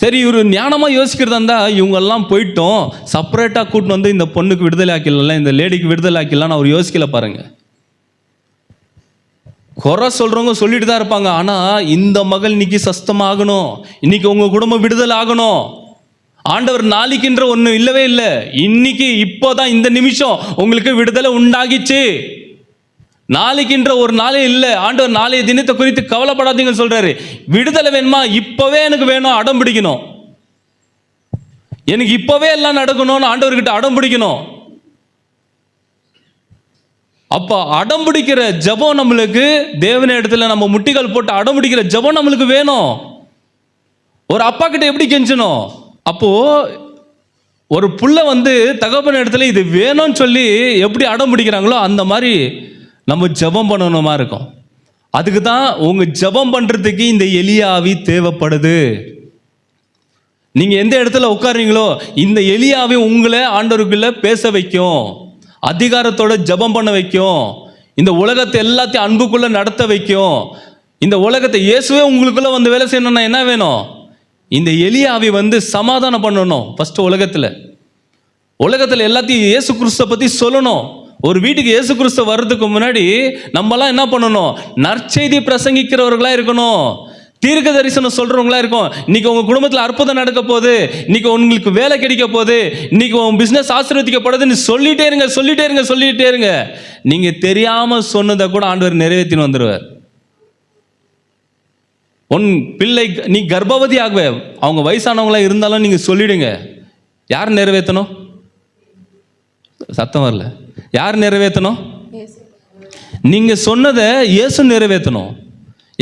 B: சரி, இவர் ஞானமாக யோசிக்கிறதா இருந்தால் இவங்கெல்லாம் போயிட்டோம், செப்பரேட்டாக கூட்டின்னு இந்த பொண்ணுக்கு விடுதலை ஆக்கிடலாம், இந்த லேடிக்கு விடுதலை ஆக்கிடலான்னு அவர் யோசிக்கல பாருங்க. குறை சொல்றவங்க சொல்லிட்டு தான் இருப்பாங்க. ஆனா இந்த மகள் இன்னைக்கு சஸ்தமாகணும், இன்னைக்கு உங்க குடும்பம் விடுதலை ஆகணும். ஆண்டவர் நாளைக்குன்ற ஒண்ணு இல்லவே இல்லை. இன்னைக்கு இப்போதான் இந்த நிமிஷம் உங்களுக்கு விடுதலை உண்டாகிச்சு. நாளைக்குன்ற ஒரு நாளே இல்லை. ஆண்டவர் நாளைய தினத்தை குறித்து கவலைப்படாதீங்கன்னு சொல்றாரு. விடுதலை வேணுமா? இப்பவே எனக்கு வேணும், அடம் பிடிக்கணும். எனக்கு இப்பவே எல்லாம் நடக்கணும்னு ஆண்டவர்கிட்ட அடம் பிடிக்கணும். அப்ப அடம் பிடிக்கிற ஜெபம் நம்மளுக்கு, தேவன இடத்துல நம்ம முட்டிகள் போட்டு அடம் பிடிக்கிற ஜெபம் நம்மளுக்கு வேணும். ஒரு அப்பா கிட்ட எப்படி கெஞ்சணும்? அப்போ ஒரு புள்ள தகப்பன் இடத்துல இது வேணும்னு சொல்லி எப்படி அடம் பிடிக்கிறாங்களோ அந்த மாதிரி நம்ம ஜெபம் பண்ணணுமா இருக்கும். அதுக்கு தான் உங்க ஜெபம் பண்றதுக்கு இந்த எளிய ஆவி தேவைப்படுது. நீங்க எந்த இடத்துல உட்கார்றீங்களோ இந்த எளிய ஆவி உங்களை ஆண்டவருக்குள்ள பேச வைக்கும், அதிகாரத்தோட ஜெபம் பண்ண வைக்கும், இந்த உலகத்தை எல்லாத்தையும் அன்புக்குள்ள நடத்த வைக்கும். இந்த உலகத்தை இயேசுவே உங்களுக்குள்ள வேலை செய்யணும்னா என்ன வேணும்? இந்த எளிய ஆவி சமாதானம் பண்ணணும். ஃபர்ஸ்ட் உலகத்துல எல்லாத்தையும் இயேசு கிறிஸ்துவை பத்தி சொல்லணும். ஒரு வீட்டுக்கு இயேசு கிறிஸ்து வர்றதுக்கு முன்னாடி நம்மலாம் என்ன பண்ணணும்? நற்செய்தி பிரசங்கிக்கிறவர்களா இருக்கணும், தீர்க்க தரிசனம் சொல்றவங்களா இருக்கும். இன்னைக்கு உங்க குடும்பத்தில் அற்புதம் நடக்க போகுது, இன்னைக்கு உங்களுக்கு வேலை கிடைக்க போகுது, இன்னைக்கு உங்க பிசினஸ் ஆசீர்வதிக்கப்படுதுன்னு சொல்லிட்டே இருங்க, சொல்லிட்டே இருங்க, சொல்லிட்டே இருங்க. நீங்க தெரியாம சொன்னதை கூட ஆண்டவர் நிறைவேற்றின்னு வந்துடுவார். உன் பிள்ளை நீ கர்ப்பவதி ஆகுவே, அவங்க வயசானவங்களா இருந்தாலும் நீங்க சொல்லிடுங்க. யார் நிறைவேற்றணும்? சத்தம் வரல. யார் நிறைவேற்றணும்? நீங்க சொன்னதை இயேசு நிறைவேற்றணும்.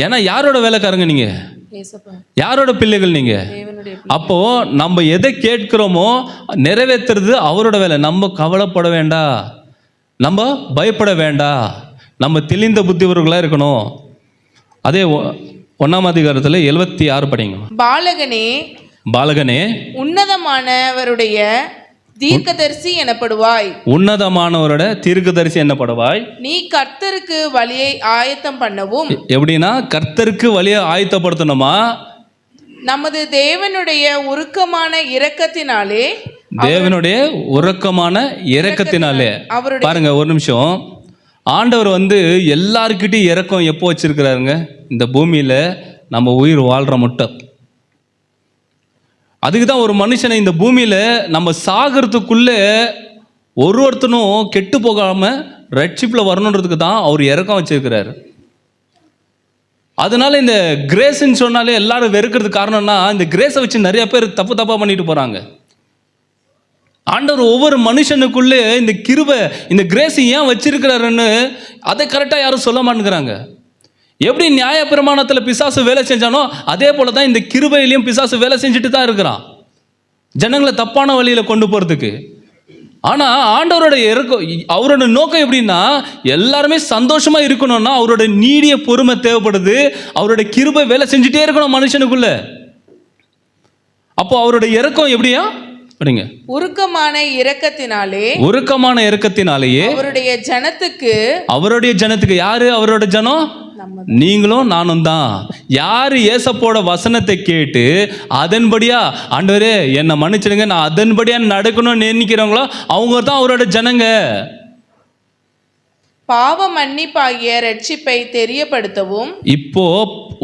B: ஏன்னா யாரோட வேலைக்காரங்க நீங்க? யாரோட பிள்ளைகள் நீங்க? அப்போ நம்ம எதை கேட்கிறோமோ நிறைவேற்றுறது அவரோட வேலை. நம்ம கவலைப்பட வேண்டாம், நம்ம பயப்பட வேண்டாம், நம்ம தெளிந்த புத்திவர்களா இருக்கணும். அதே 1ஆம் அதிகாரத்தில் 76 படிங்க. பாலகனே
C: உன்னதமானவருடைய தீர்க்கதரிசி எனப்படுவாய்.
B: உன்னதமானவரோட தீர்க்கதரிசி என்னப்படுவாய்.
C: நீ கர்த்தருக்கு வழியை ஆயத்தம் பண்ணவும்.
B: எப்படின்னா கர்த்தருக்கு வழியை ஆயத்தப்படுத்தணுமா?
C: நமது தேவனுடைய உருக்கமான இரக்கத்தினாலே.
B: தேவனுடைய உருக்கமான இரக்கத்தினாலே. பாருங்க ஒரு நிமிஷம். ஆண்டவர் எல்லார்கிட்டையும் இரக்கம் எப்போ வச்சிருக்கிறாருங்க? இந்த பூமியில நம்ம உயிர் வாழ்ற மட்டும். அதுக்கு தான் ஒரு மனுஷனை இந்த பூமியில நம்ம சாகிறதுக்குள்ள ஒருத்தனும் கெட்டு போகாம ரட்சிப்புல வரணுன்றதுக்கு தான் அவர் இரக்கம் வச்சிருக்கிறாரு. அதனால இந்த கிரேஸ்ன்னு சொன்னாலே எல்லாரும் வெறுக்கிறதுக்கு காரணம்னா இந்த கிரேஸை வச்சு நிறைய பேர் தப்பா பண்ணிட்டு போறாங்க. ஆண்டவர் ஒவ்வொரு மனுஷனுக்குள்ளே இந்த கிருபை, இந்த கிரேஸ் ஏன் வச்சிருக்கிறாருன்னு அதை கரெக்டாக யாரும் சொல்ல மாட்டேங்கிறாங்க. எப்படி நியாயப்பிரமாணத்தில் பிசாசு வேலை செஞ்சானோ அதே போல தான் இந்த கிருபையிலையும் பிசாசு வேலை செஞ்சுட்டு தான் இருக்கிறான், ஜனங்களை தப்பான வழியில் கொண்டு போகிறதுக்கு. ஆனால் ஆண்டவரோட அவரோட நோக்கம் எப்படின்னா எல்லாருமே சந்தோஷமா இருக்கணும்னா அவரோட நீடிய பொறுமை தேவைப்படுது. அவரோட கிருபை வேலை செஞ்சுட்டே இருக்கணும் மனுஷனுக்குள்ள. அப்போ அவரோட இரக்கம் எப்படியா?
C: உருக்கமான இரக்கத்தினாலேயே
B: அவருடைய ஜனத்துக்கு. யாரு அவரோட ஜனம்? நீங்களும் நானும் தான். யாரு ஏசப்போட வசனத்தை கேட்டு அதன்படியா ஆண்டவரே என்னை மன்னிச்சிடுங்க நான் அதன்படியா நடக்கணும்னு நினைக்கிறவங்களோ அவங்க தான் அவரோட ஜனங்க.
C: பாவ மன்னிப்பாகிய ரட்சிப்பை தெரியப்படுத்தவும்.
B: இப்போ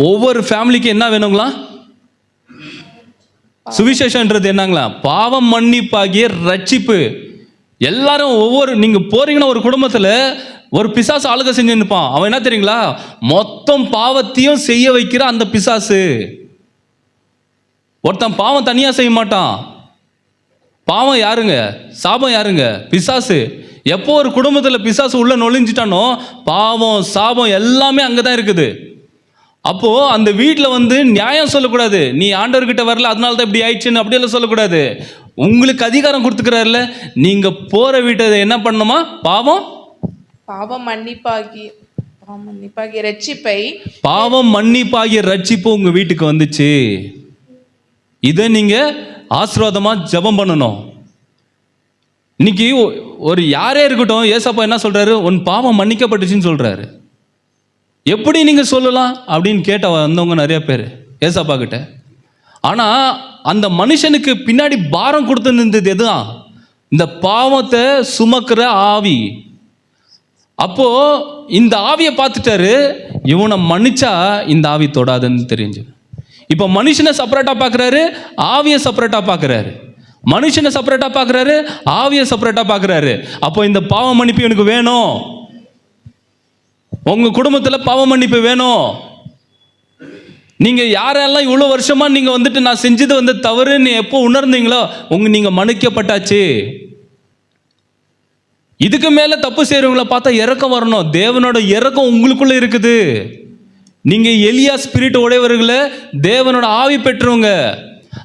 B: ஒவ்வொரு ஃபேமிலிக்கு என்ன வேணுங்களா? சுவிசேஷன்றது என்னங்களா? பாவம் மன்னிப்பாகிய ரட்சிப்பு. எல்லாரும் நீங்க போறீங்கன்னா ஒரு குடும்பத்துல ஒரு பிசாசு ஆளுக செஞ்சு நிற்பான். அவன் என்ன தெரியுங்களா? மொத்தம் பாவத்தையும் செய்ய வைக்கிற அந்த பிசாசு. ஒருத்தன் பாவம் தனியா செய்ய மாட்டான். பாவம் யாருங்க? சாபம் யாருங்க? பிசாசு. எப்போ ஒரு குடும்பத்துல பிசாசு உள்ள நுழைஞ்சிட்டானோ பாவம் சாபம் எல்லாமே அங்கதான் இருக்குது. அப்போ அந்த வீட்டில் நியாயம் சொல்லக்கூடாது. நீ ஆண்டவர்கிட்ட வரல அதனால தான் இப்படி ஆயிடுச்சுன்னு அப்படியெல்லாம் சொல்லக்கூடாது. உங்களுக்கு அதிகாரம் கொடுத்துக்கிறாருல, நீங்க போற வீட்டை என்ன பண்ணணுமா? பாவம் மன்னிப்பாகிய ரட்சிப்பு உங்க வீட்டுக்கு வந்துச்சு. இதை நீங்க ஆசீர்வாதமா ஜெபம் பண்ணணும். இன்னைக்கு ஒரு யாரே இருக்கட்டும், ஏசப்பா என்ன சொல்றாரு? உன் பாவம் மன்னிக்கப்பட்டுச்சுன்னு சொல்றாரு. எப்படி நீங்க சொல்லலாம் அப்படின்னு கேட்ட வந்தவங்க நிறைய பேர் ஏசப்பா கிட்ட. ஆனா அந்த மனுஷனுக்கு பின்னாடி பாரம் கொடுத்து நின்றது எதுதான்? இந்த பாவத்தை சுமக்கிற ஆவி. அப்போ இந்த ஆவியை பார்த்துட்டாரு, இவனை மன்னிச்சா இந்த ஆவி தொடாதுன்னு தெரிஞ்சு. இப்போ மனுஷனை செப்பரேட்டா பார்க்குறாரு, ஆவியை செப்பரேட்டா பார்க்குறாரு. மனுஷனை செப்பரேட்டா பார்க்குறாரு, ஆவியை செப்பரேட்டா பார்க்குறாரு. அப்போ இந்த பாவ மன்னிப்பு எனக்கு வேணும், உங்க குடும்பத்தில் பாவ மன்னிப்பு வேணும். நீங்க யாரெல்லாம் இவ்வளோ வருஷமா நீங்க வந்துட்டு நான் செஞ்சது வந்து தவறுன்னு எப்போ உணர்ந்தீங்களோ நீங்க மன்னிக்கப்பட்டாச்சு. இதுக்கு மேல தப்பு செய்யறவங்களை பார்த்தா இறக்கம் வரணும். தேவனோட இறக்கம் உங்களுக்குள்ள இருக்குது. நீங்க எலியா ஸ்பிரிட் உடையவர்களை, தேவனோட ஆவி பெற்றவங்க.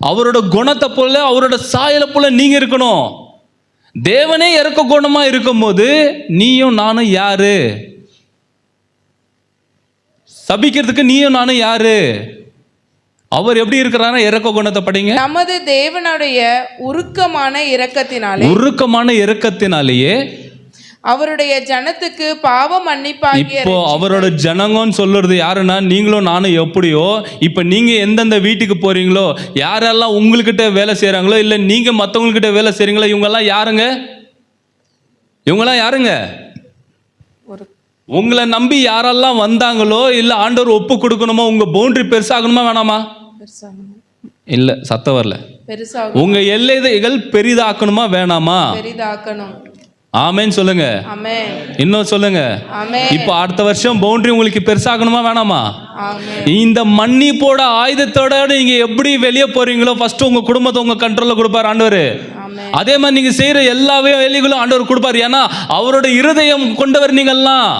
B: அவரோட குணத்தை போல, அவரோட சாயலை போல நீங்க இருக்கணும். தேவனே இறக்க குணமா இருக்கும் போது நீயும் நானும் யாரு? சபிக்கிறதுக்கு நீயும் நானும் யாரு? அவர் எப்படி இருக்கிறாரா? இறக்க குணத்தை படிங்க.
C: நமது தேவனுடைய உருக்கமான
B: இரக்கத்தினாலேயே
C: அவருடைய ஜனத்துக்கு பாவ மன்னிப்பாகிய.
B: இப்போ அவரோட ஜனங்கன்னு சொல்றது யாருன்னா நீங்களும் நானும். எப்படியோ இப்போ நீங்க எந்தெந்த வீட்டுக்கு போறீங்களோ, யாரெல்லாம் உங்ககிட்ட வேலை செய்யறாங்களோ, இல்ல நீங்க மற்றவங்ககிட்ட வேலை செய்றீங்களோ, இவங்கெல்லாம் யாருங்க? இவங்கெல்லாம் யாருங்க? உங்களை நம்பி யாரெல்லாம் வந்தாங்களோ, இல்ல ஆண்டவர் ஒப்பு கொடுக்கணுமோ, உங்க பவுண்டரி பெருசாகணுமா வேணாமா? இல்ல சத்தம் வரல. உங்க எல்லைகள் பெரிதாக்கணுமா வேணாமா?
C: பெரிதாக்கணும்.
B: ஆமென் சொல்லுங்க.
C: ஆமென்.
B: இன்னும் சொல்லுங்க.
C: ஆமென்.
B: இப்போ அடுத்த வருஷம் பவுண்டரி உங்களுக்கு பெருசாகணுமா வேணாமா?
C: ஆமென்.
B: இந்த மன்னிப்போட ஆயுதத்தோட நீங்க எப்படி வெளியே போறீங்களோ, ஃபர்ஸ்ட் உங்க குடும்பத்தை உங்க கண்ட்ரோல்ல கொடுப்பார் ஆண்டவர்.
C: ஆமென்.
B: அதே மாதிரி நீங்க செய்யற எல்லா வேலைகளும் ஆண்டவர் கொடுப்பார். ஏன்னா அவரோட இருதயம் கொண்டவர் நீங்கெல்லாம்.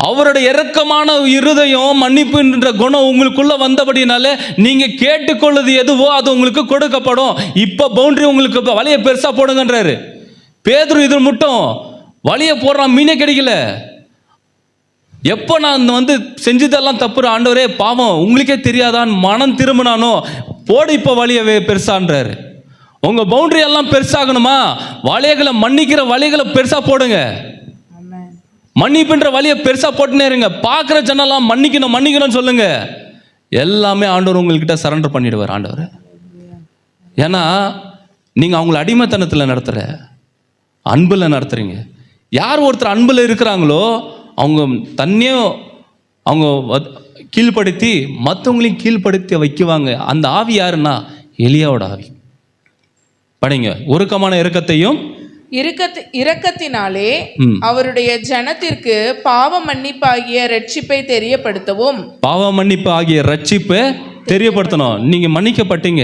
B: அவரோட இரக்கமான இருதயம், மன்னிப்புன்ற குணம் உங்களுக்குள்ள வந்தபடினால நீங்க கேட்டுக்கொள்வது எதுவோ அது உங்களுக்கு கொடுக்கப்படும். இப்ப பவுண்டரி உங்களுக்கு வலையை பெருசா போடுங்கன்றாரு பேதுரு. இது மட்டும் வலையை போடுறான், மீனே கிடைக்கல. எப்போ நான் வந்து செஞ்சதெல்லாம் தப்பு ஆண்டவரே, பாவம் உங்களுக்கே தெரியாதான் மனம் திரும்பினானோ, போடு இப்போ வலையை பெருசான்றாரு. உங்க பவுண்டரி எல்லாம் பெருசாகணுமா? வலைகளை மன்னிக்கிற வலைகளை பெருசா போடுங்க. மன்னிப்புன்ற வழியை பெருசா போட்டுனே இருங்க. பார்க்குற ஜனெல்லாம் மன்னிக்கணும் மன்னிக்கணும்னு சொல்லுங்க. எல்லாமே ஆண்டவர் உங்கள்கிட்ட சரண்டர் பண்ணிடுவார் ஆண்டவர். ஏன்னா நீங்க அவங்கள அடிமைத்தனத்தில் நடத்துற, அன்பில் நடத்துறீங்க. யார் ஒருத்தர் அன்பில் இருக்கிறாங்களோ அவங்க தன்னையும் அவங்க கீழ்ப்படுத்தி மற்றவங்களையும் கீழ்ப்படுத்தி வைக்குவாங்க. அந்த ஆவி யாருன்னா எலியாவோட ஆவி. படிங்க. உருக்கமான இரக்கத்தையும்
C: இரக்கத்தினாலே அவருடைய ஜனத்திற்கு பாவ மன்னிப்பாகிய ரட்சிப்பை தெரியப்படுத்தவும்.
B: பாவ மன்னிப்பு ஆகிய ரட்சிப்பை தெரியப்படுத்தணும். நீங்க மன்னிக்கப்பட்டீங்க.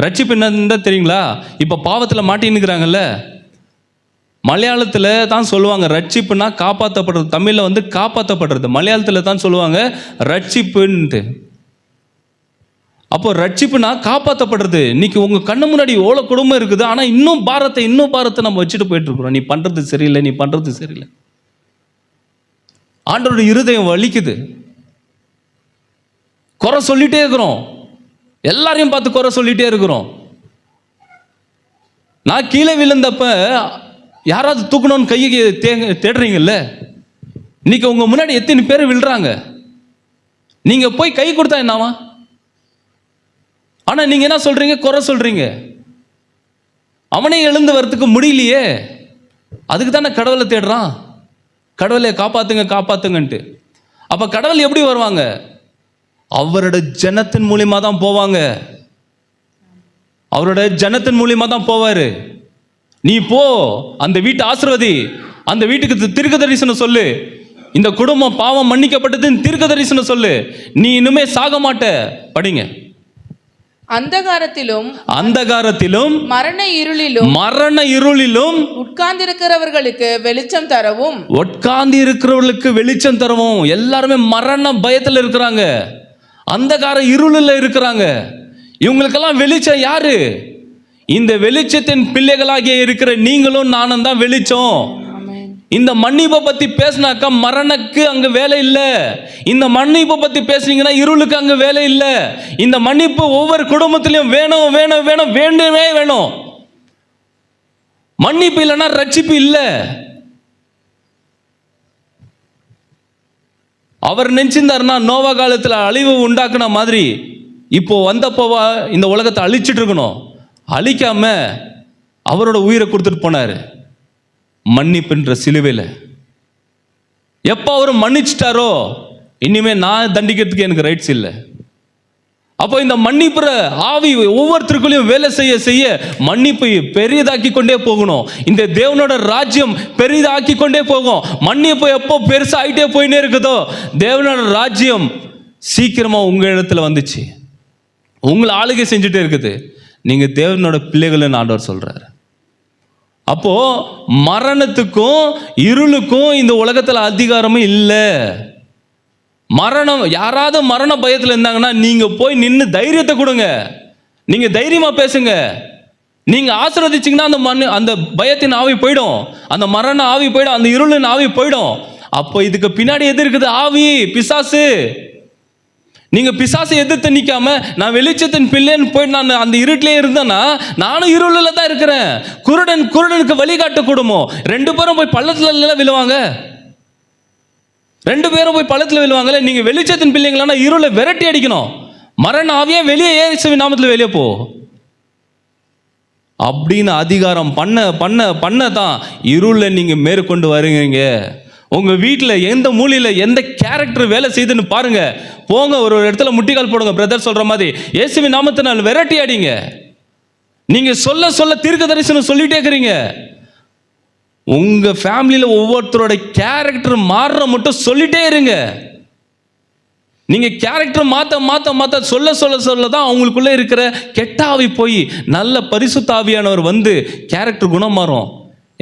B: ரட்சிப்பு என்னன்னு தெரியுங்களா? இப்ப பாவத்துல மாட்டின்னுக்கிறாங்கல்ல, மலையாளத்துல தான் சொல்லுவாங்க ரட்சிப்புனா காப்பாற்றப்படுறது. தமிழ்ல வந்து காப்பாற்றப்படுறது. மலையாளத்துல தான் சொல்லுவாங்க ரட்சிப்புன்ட்டு. அப்போ ரட்சிப்புனா காப்பாற்றப்படுறது. இன்னைக்கு உங்க கண்ணு முன்னாடி எவ்வளோ குடும்பம் இருக்குது, ஆனா இன்னும் பாரத்தை நம்ம வச்சுட்டு போயிட்டு இருக்கிறோம். நீ பண்றது சரியில்லை, நீ பண்றது சரியில்லை. ஆண்டவருடைய இருதயம் வலிக்குது. குறை சொல்லிட்டே இருக்கிறோம், எல்லாரையும் பார்த்து குறை சொல்லிட்டே இருக்கிறோம். நான் கீழே விழுந்தப்ப யாராவது தூக்கணும்னு கையை தேடுறீங்கல்ல, இன்னைக்கு உங்க முன்னாடி எத்தனை பேர் விழுறாங்க. நீங்க போய் கை கொடுத்தா என்னவா? ஆனா நீங்க என்ன சொல்றீங்க? குறை சொல்றீங்க. அவனே எழுந்து வரத்துக்கு முடியலையே, அதுக்கு தானே கடவுளை தேடுறான். கடவுளை காப்பாத்துங்க காப்பாத்துங்கன்ட்டு. அப்ப கடவுள் எப்படி வருவாங்க? அவரோட ஜனத்தின் மூலியமா தான் போவாங்க. அவரோட ஜனத்தின் மூலியமா தான் போவாரு. நீ போ, அந்த வீட்டை ஆசீர்வதி, அந்த வீட்டுக்கு தீர்க்க தரிசனம் சொல்லு, இந்த குடும்பம் பாவம் மன்னிக்கப்பட்டதுன்னு தீர்க்க தரிசனம் சொல்லு, நீ இனிமே சாக மாட்ட. படிங்க.
C: அந்தகாரத்திலும்
B: மரண இருளிலும்
C: உட்கார்ந்திருக்கிறவர்களுக்கு வெளிச்சம் தரவும். எல்லாருமே மரண பயத்துல இருக்கிறாங்க, அந்தகார இருளில் இருக்கிறாங்க. இவங்களுக்கெல்லாம் வெளிச்சம் யாரு? இந்த வெளிச்சத்தின் பிள்ளைகளாகிய இருக்கிற நீங்களும் நானும் தான் வெளிச்சம். இந்த மன்னிப்பை பத்தி பேசினாக்கா மரணக்கு அங்க வேலை இல்லை. இந்த மன்னிப்பை பத்தி பேசுனீங்கன்னா இருளுக்கு அங்க வேலை இல்லை. இந்த மன்னிப்பு ஒவ்வொரு குடும்பத்திலையும் வேணும் வேணும் வேணும் வேண்டவே வேணும். மன்னிப்பு இல்லைன்னா ரட்சிப்பு இல்லை. அவர் நினைச்சிருந்தாருன்னா நோவா காலத்தில் அழிவு உண்டாக்குன மாதிரி இப்போ வந்தப்போவா இந்த உலகத்தை அழிச்சிட்டு இருக்கணும். அழிக்காம அவரோட உயிரை கொடுத்துட்டு போனாரு மன்னிப்புன்ற சிலுவையில். எப்போ அவர் மன்னிச்சிட்டாரோ இனிமே நான் தண்டிக்கிறதுக்கு எனக்கு ரைட்ஸ் இல்லை. அப்போ இந்த மன்னிப்புற ஆவி ஒவ்வொருத்தருக்குள்ளேயும் வேலை செய்ய செய்ய மன்னிப்பை பெரியதாக்கி கொண்டே போகணும். இந்த தேவனோட ராஜ்யம் பெரிதாக்கி கொண்டே போகும். மன்னிப்பு எப்போ பெருசாகிட்டே போயினே இருக்குதோ தேவனோட ராஜ்யம் சீக்கிரமா உங்க இடத்துல வந்துச்சு, உங்களை ஆளுகை செஞ்சுட்டே இருக்குது. நீங்க தேவனோட பிள்ளைகள்னு ஆண்டவர் சொல்றாரு. அப்போ மரணத்துக்கும் இருளுக்கும் இந்த உலகத்துல அதிகாரமும் இல்லை. மரணம், யாராவது மரண பயத்தில் இருந்தாங்கன்னா நீங்க போய் நின்று தைரியத்தை கொடுங்க, நீங்க தைரியமா பேசுங்க. நீங்க ஆசீர்வதிச்சீங்கன்னா அந்த பயத்தின் ஆவி போயிடும், அந்த மரண ஆவி போயிடும், அந்த இருளின் ஆவி போயிடும். அப்போ இதுக்கு பின்னாடி எது இருக்குது? ஆவி, பிசாசு. நீங்க பிசாசை எதிர்த்து நிக்காம நான் வெளிச்சத்தின் பிள்ளைன்னு போயிட்டு நான் அந்த இருட்டிலே இருந்தேன்னா நானும் இருளில் தான் இருக்கிறேன். குருடனுக்கு வழிகாட்ட கொடுமோ? 2 பேரும் போய் பள்ளத்துல விழுவாங்க, 2 பேரும் போய் பள்ளத்துல விழுவாங்களே. நீங்க வெளிச்சத்தின் பிள்ளைங்களா இருளை விரட்டி அடிக்கணும். மரண ஆவியே வெளியே, இயேசுவின் நாமத்துல வெளியே போ அப்படின்னு அதிகாரம் பண்ண தான் இருளை நீங்க மேற்கொண்டு வருவீங்க. உங்க வீட்டில் எந்த மூலையில் எந்த கேரக்டர் வேலை செய்யுதுன்னு பாருங்க. போங்க, ஒரு இடத்துல முட்டிக்கால் போடுங்க. பிரதர் சொல்ற மாதிரி இயேசுவின் நாமத்தினால் விரட்டி அடிங்க. நீங்க சொல்ல சொல்ல தீர்க்க தரிசனம் சொல்லிட்டே இருக்கிறீங்க. உங்க ஃபேமிலியில் ஒவ்வொருத்தரோட கேரக்டர் மாறுற மட்டும் சொல்லிட்டே இருங்க. நீங்க கேரக்டர் மாத்த சொல்ல தான் அவங்களுக்குள்ள இருக்கிற கெட்ட ஆவி போய் நல்ல பரிசுத்த ஆவியானவர் வந்து கேரக்டர் குணம் மாறும்.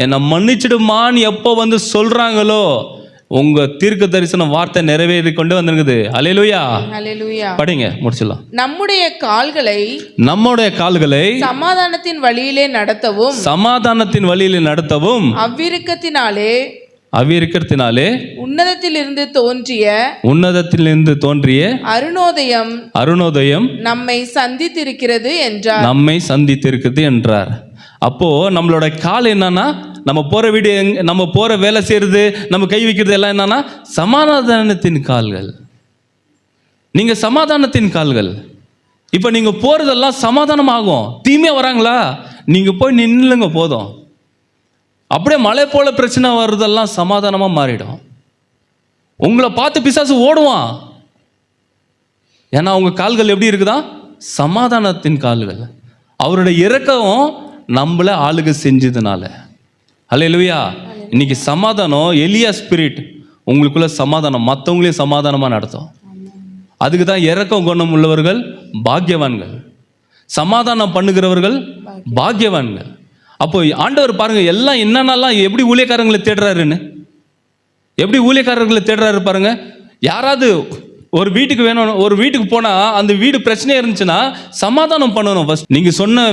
C: என்னை மன்னிச்சிடுமான்னு எப்போ வந்து சொல்றாங்களோ உங்க தீர்க்க தரிசன வார்த்தை நிறைவேறி கொண்டு வந்திருக்குது. அல்லேலூயா,
D: அல்லேலூயா.
C: படிங்க, முடிச்சிடலாம்.
D: நம்முடைய கால்களை சமாதானத்தின் வழியிலே நடத்தவும் அவ்விருக்கத்தினாலே உன்னதத்திலிருந்து தோன்றிய அருணோதயம் நம்மை சந்தித்திருக்கிறது என்றார். அப்போ நம்மளோட கால் என்னன்னா, நம்ம போற வீடு, நம்ம போற வேலை செய்யறது, நம்ம கை வைக்கிறது எல்லாம் என்னன்னா சமாதானத்தின் கால்கள். நீங்க சமாதானத்தின் கால்கள். இப்ப நீங்க போறதெல்லாம் சமாதானம் ஆகும். தீமையா வராங்களா, நீங்க போய் நின்னுங்க போதும். அப்படியே மழை போல பிரச்சனை வர்றதெல்லாம் சமாதானமா மாறிடும். உங்களை பார்த்து பிசாசு ஓடுவான். ஏன்னா உங்க கால்கள் எப்படி இருக்குதா? சமாதானத்தின் கால்கள். அவருடைய இரக்கம் நம்மள ஆளுகை செஞ்சதுனால. அல்லேலூயா. இன்னைக்கு சமாதானம், எலியா ஸ்பிரிட் உங்களுக்குள்ள சமாதானம் மற்றவங்களையும் சமாதானமா நடத்தும். அதுக்கு தான் இரக்கம் குணம் உள்ளவர்கள் பாக்கியவான்கள், சமாதானம் பண்ணுகிறவர்கள் பாக்கியவான்கள். அப்போ ஆண்டவர் பாருங்க எல்லாம் என்னென்னலாம் எப்படி ஊழியக்காரங்களை தேடுறாருன்னு, எப்படி ஊழியக்காரர்களை தேடுறாரு பாருங்க. யாராவது ஒரு வீட்டுக்கு வேணும், ஒரு வீட்டுக்கு போனா அந்த வீடு பிரச்சனையா இருந்துச்சுன்னா சமாதானம் பண்ணணும். ஃபர்ஸ்ட் நீங்க சொன்ன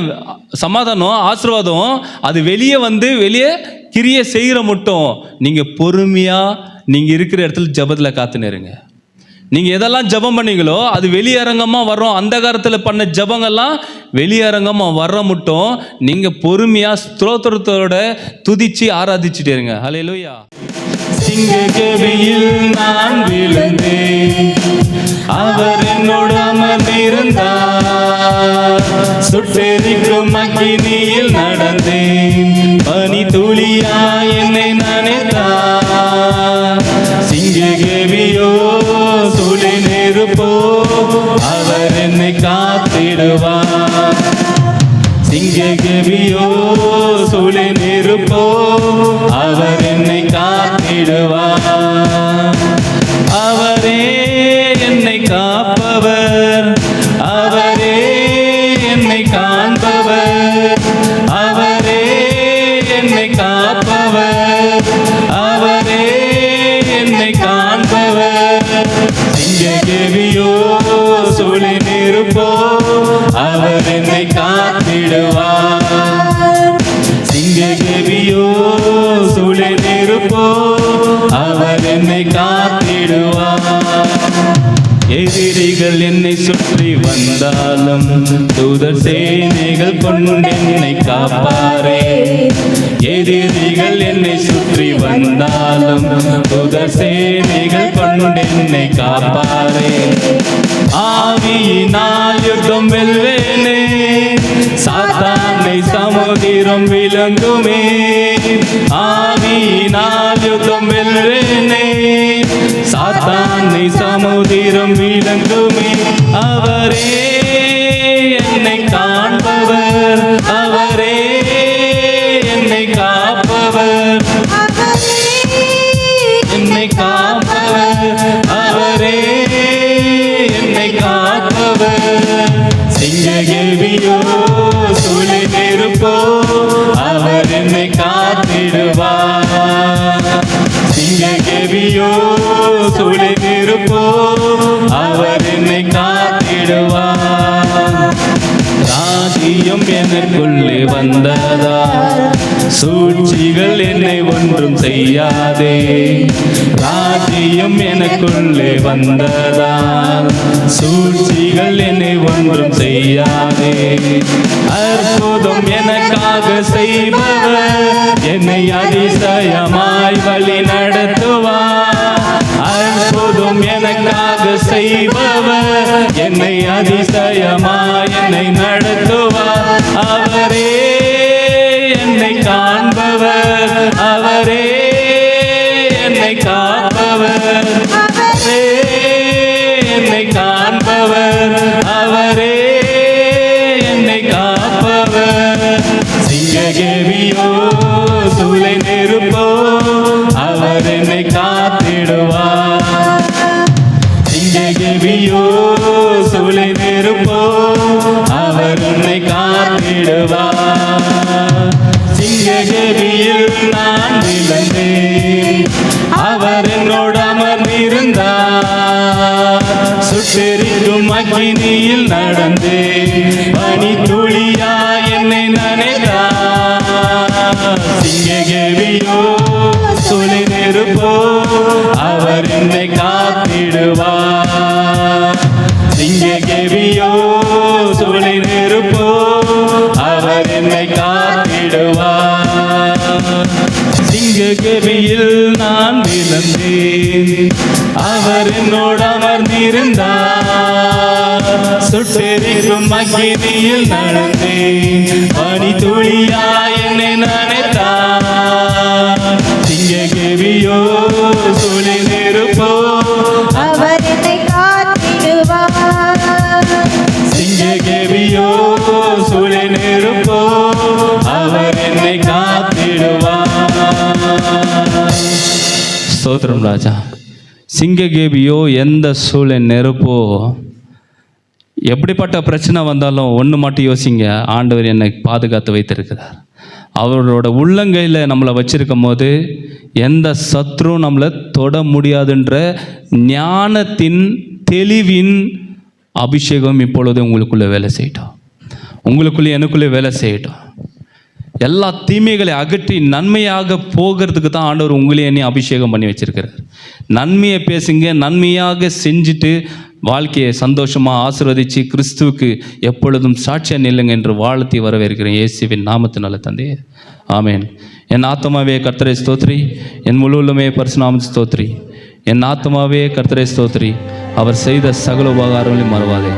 D: சமாதானம் ஆசீர்வாதம் அது வெளியே கிரிய செய்கிற மட்டும் நீங்க பொறுமையா நீங்க இருக்கிற இடத்துல ஜபத்துல காத்து நேருங்க. நீங்க எதெல்லாம் ஜபம் பண்ணீங்களோ அது வெளியரங்கமா வர்றோம். அந்த காலத்தில் பண்ண ஜபங்கள்லாம் வெளியரங்கமா வர்ற மட்டும் நீங்க பொறுமையா ஸ்தோத்திரத்தோட துதிச்சு ஆராதிச்சுட்டே இருங்க. ஹல்லேலூயா.
B: சிங்ககவியில் நான் விழுந்தேன், அவர் என்னோடு அமர்ந்திருந்தார். சுட்டெரிக்கும் அக்கினியில் நடந்தேன், பனி துளியா என்னை நனைத்தார். சிங்ககவியோ சுழி நெருப்போ அவர் என்னை காத்திடுவார். சிங்ககவியோ சுழி நெருப்போ அவர் என்னை காத்திடுவார். அவரே என்னை காப்பவர், அவரே என்னை காண்பவர், அவரே என்னை காப்பவர், அவரே என்னை காண்பவர். சிங்ககவியோ சுழி நெருப்போ அவர் என்னை காத்திடுவார். சிங்ககவியோ சுழி நெருப்போ அவர் என்னை காத்திடுவார். எதிரிகள் என்னை சுற்றி வந்தாலும் தூதர் சேனைகள் கொண்டு என்னை காப்பாரே. எதிரிகள் என்னை சுற்றி வந்தாலும் தூதர் சேனைகள் கொண்டு என்னை காப்பாரே. ஆவியினால் யுத்தம் வெல்வேனே, சாத்தானை சமுதிரம் விளங்குமே. ஆவியினால் யுத்தம் வெல்வேனே,
C: அன்னை சமுதிரம் விளங்குமே. அவரே என்னை காண்பவர், அவரே என்னை காப்பவர், என்னை காப்பவர், அவரே என்னை காப்பவர். சிங்ககேவியோ சுழி நெருப்போ அவர் என்னை காத்திடுவார். சிங்ககேவியோ சுழி நெருப்போ அவர் என்னை காத்திடுவார். ராஜ்யம் எனக்குள்ளே வந்ததா, சூழ்ச்சிகள் என்னை ஒன்றும் செய்யாதே. ராஜ்யம் எனக்குள்ளே வந்ததா, சூழ்ச்சிகள் என்னை ஒன்றும் செய்யாதே. அற்புதம் எனக்காக செய்பவர் என்னை அதிசயமாய் வழி நடத்துவார். அற்புதம் எனக்காக செய்பவர் என்னை அதிசயமாய் என்னை நடத்துவார். அவரே என்னை காண்பவர், அவரே என்னை காப்பவர், அவரே என்னை காண்பவர், அவரே என்னை காப்பவர். சிங்ககேவியோ சூளை நெருப்போ அவர் என்னை காத்திடுவார். சிங்ககேவியோ சூளை நெருப்போ அவர் என்னை காத்திடுவார். சிங்ககேவியில் நான் விழுந்தேன், அவர் என்னோடு அமர்ந்திருந்தார். சுட்டெரிக்கும் அக்கினியில் நடந்தேன், பனி துளியா என்னை நனைத்தார். சிங்ககேவியோ சுழி நெருப்போ அவர் என்னை காத்திடுவார். சிங்ககேவியோ சுழி நெருப்போ அவர் என்னை காத்திடுவார். சிங்ககேவியில் நான் விழுந்தேன், அவர் என்னோடு அமர்ந்திருந்தார். சுட்டெரிக்கும் அக்கினியில் நடந்தேன், பனி துளியா என்னை நனைத்தார். சிங்ககேவியோ சுழி நெருப்போ
A: அவர் என்னை காத்திடுவார்.
C: சிங்ககேவியோ சுழி நெருப்போ அவர் என்னை காத்திடுவார்.
B: ஸ்தோத்திரம் ராஜா. சிங்ககேபியோ எந்த சூழல் நெருப்போ, எப்படிப்பட்ட பிரச்சனை வந்தாலும் ஒன்று மட்டும் யோசிங்க, ஆண்டவர் என்னை பாதுகாத்து வைத்திருக்கிறார். அவரோட உள்ளங்கையில் நம்மளை வச்சிருக்கும் போது எந்த சத்ரும் நம்மளை தொட முடியாதுன்ற ஞானத்தின் தெளிவின் அபிஷேகம் இப்பொழுது உங்களுக்குள்ளே வேலை செய்யட்டும், உங்களுக்குள்ளே எனக்குள்ளே வேலை செய்யட்டும். எல்லா தீமைகளை அகற்றி நன்மையாக போகிறதுக்கு தான் ஆண்டவர் உங்களே என்னை அபிஷேகம் பண்ணி வச்சிருக்கிறார். நன்மையை பேசுங்க, நன்மையாக செஞ்சுட்டு வாழ்க்கையை சந்தோஷமாக ஆசீர்வதித்து கிறிஸ்துவுக்கு எப்பொழுதும் சாட்சியாக நில்லுங்க என்று வாழ்த்தி வரவேற்கிறேன் இயேசுவின் நாமத்தினால தந்தையே, ஆமேன். என் ஆத்மாவே கர்த்தரை ஸ்தோத்ரி, என் முழு உள்ளமே பரிசுநாமத்தை ஸ்தோத்ரி. என் ஆத்மாவே கர்த்தரை ஸ்தோத்ரி, அவர் செய்த சகல உபகாரங்களையும் மறவாதே.